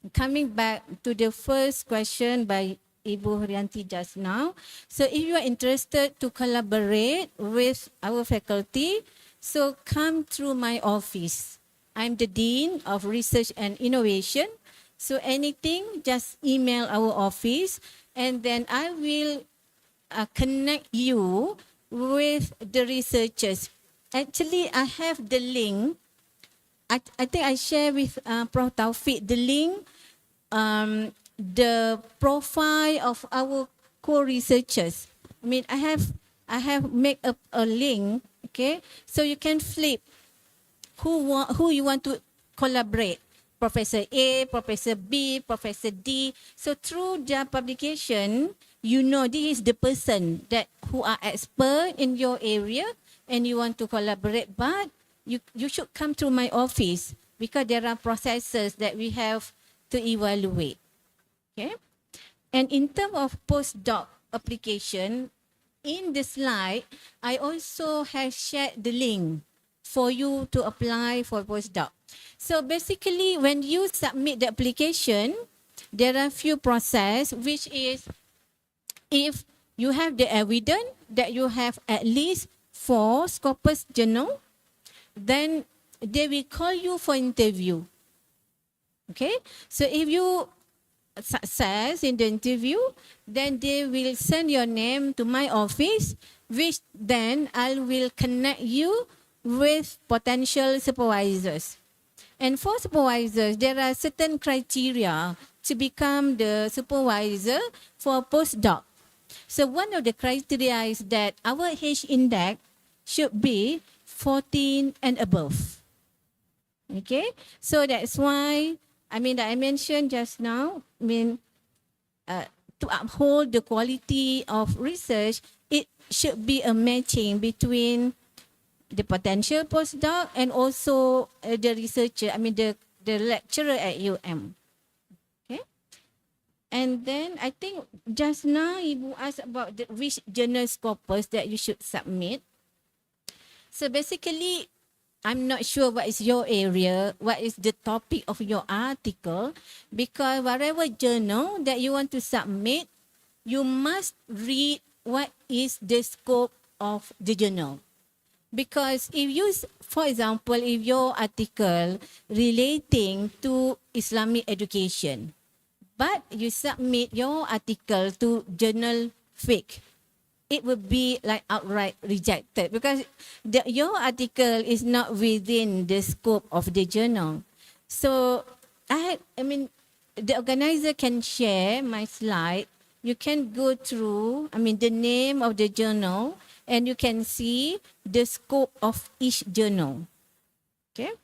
coming back to the first question by Ibu Hurianti just now. So if you are interested to collaborate with our faculty, so come through my office. I'm the Dean of Research and Innovation. So anything, just email our office and then I will connect you with the researchers. Actually, I have the link. I think I share with Prof. Taufik the link, the profile of our co-researchers. I mean, I have made up a link, okay? So you can flip who you want to collaborate. Professor A, Professor B, Professor D. So through their publication, you know this is the person that who are expert in your area and you want to collaborate, but you should come to my office because there are processes that we have to evaluate. Okay. And in terms of postdoc application, in the slide, I also have shared the link for you to apply for postdoc. So basically, when you submit the application, there are few process, which is if you have the evidence that you have at least 4 Scopus journal, then they will call you for interview. Okay, so if you success in the interview, then they will send your name to my office, which then I will connect you with potential supervisors. And for supervisors, there are certain criteria to become the supervisor for postdoc. So one of the criteria is that our H index should be 14 and above. Okay, so that's why I mentioned just now, to uphold the quality of research, it should be a matching between the potential postdoc and also the researcher, the lecturer at UM. Okay. And then I think just now Ibu asked about which journal scopus that you should submit. So basically, I'm not sure what is your area, what is the topic of your article, because whatever journal that you want to submit, you must read what is the scope of the journal. Because if you, for example, if your article relating to Islamic education, but you submit your article to journal fiqh, it will be like outright rejected because your article is not within the scope of the journal. So the organizer can share my slide. You can go through, the name of the journal, and you can see the scope of each journal. Okay.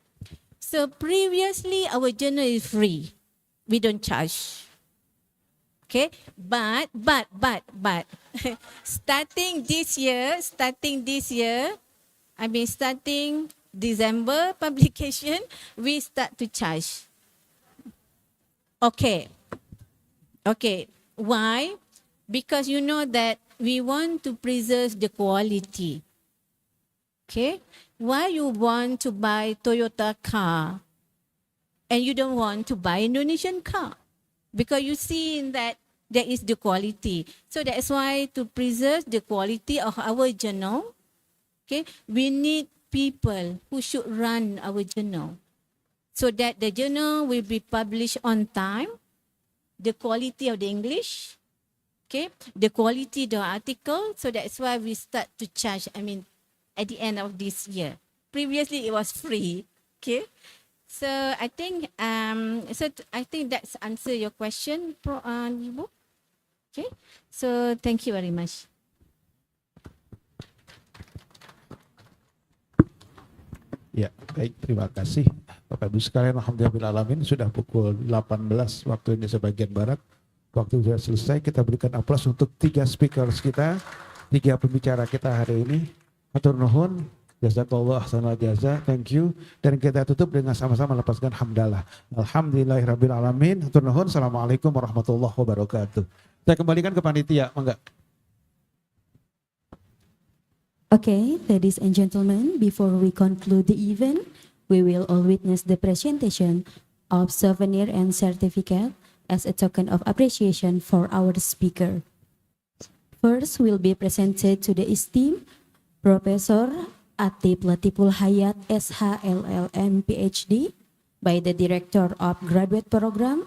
So previously, our journal is free. We don't charge. Okay, but starting December publication, we start to charge. Okay. Why? Because you know that we want to preserve the quality. Okay, why you want to buy Toyota car and you don't want to buy Indonesian car? Because you see in that there is the quality. So that's why to preserve the quality of our journal, okay, we need people who should run our journal so that the journal will be published on time, the quality of the English, okay, the quality of the article. So that's why we start to charge, at the end of this year. Previously it was free, okay. So I think that's answer your question, Ibu. Okay. So thank you very much. Ya, baik, terima kasih Bapak Ibu sekalian. Alhamdulillahirrahmanirrahim, sudah pukul 18 waktu Indonesia bagian Barat. Waktu sudah selesai, kita berikan aplaus untuk 3 speakers kita, 3 pembicara kita hari ini. Hatur nuhun. Jazakallah ahsanal jaza, thank you. Dan kita tutup dengan sama-sama lepaskan hamdalah. Alhamdulillahirabbil alamin. Hatur nuhun. Assalamualaikum warahmatullahi wabarakatuh. Saya kembalikan ke panitia, mangga. Okay, ladies and gentlemen, before we conclude the event, we will all witness the presentation of souvenir and certificate as a token of appreciation for our speaker. First will be presented to the esteemed Professor Atip Latiful Hayat SHLLM PhD by the Director of Graduate Program,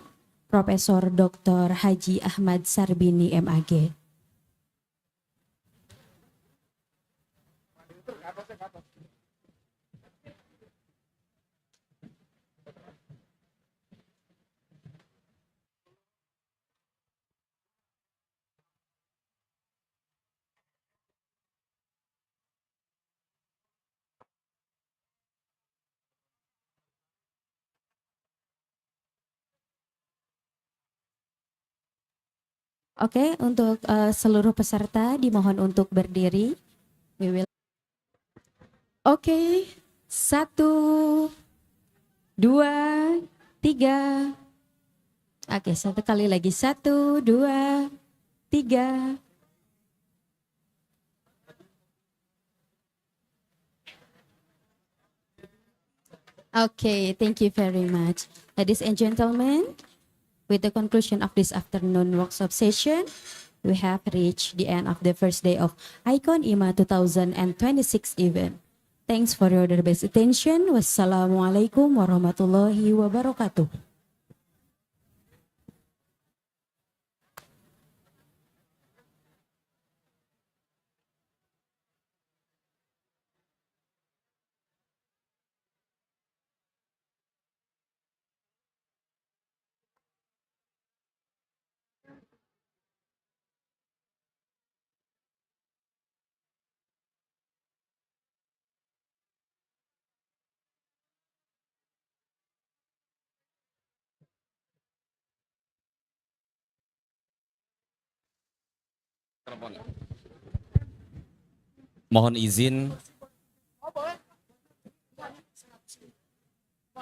Profesor Dr. Haji Ahmad Sarbini MAG. Oke, untuk seluruh peserta dimohon untuk berdiri. We will. Oke, 1, 2, 3. Oke, satu kali lagi. 1, 2, 3. Okay, thank you very much. Ladies and gentlemen, with the conclusion of this afternoon workshop session, we have reached the end of the first day of Icon IMA 2026 event. Thanks for your best attention. Wassalamualaikum warahmatullahi wabarakatuh. Mohon izin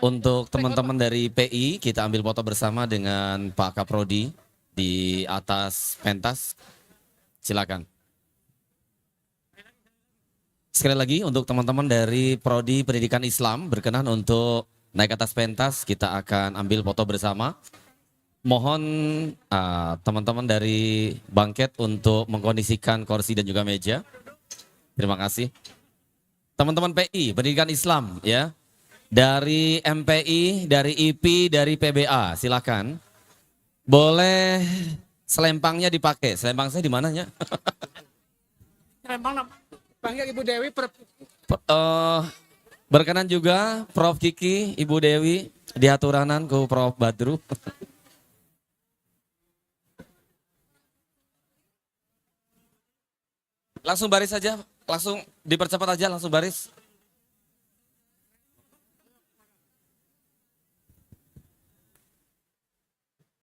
untuk teman-teman dari PI, kita ambil foto bersama dengan Pak Kaprodi di atas pentas. Silakan. Sekali lagi untuk teman-teman dari Prodi Pendidikan Islam berkenan untuk naik ke atas pentas, kita akan ambil foto bersama. Mohon teman-teman dari bangket untuk mengkondisikan kursi dan juga meja. Terima kasih. Teman-teman PI, Pendidikan Islam ya. Dari MPI, dari IP, dari PBA, silakan. Boleh selempangnya dipakai. Selempang saya di mananya? Selempang panggil Ibu Dewi. Berkenan juga Prof Kiki, Ibu Dewi, diaturanan ke Prof Badru. Langsung baris saja, langsung dipercepat aja, langsung baris.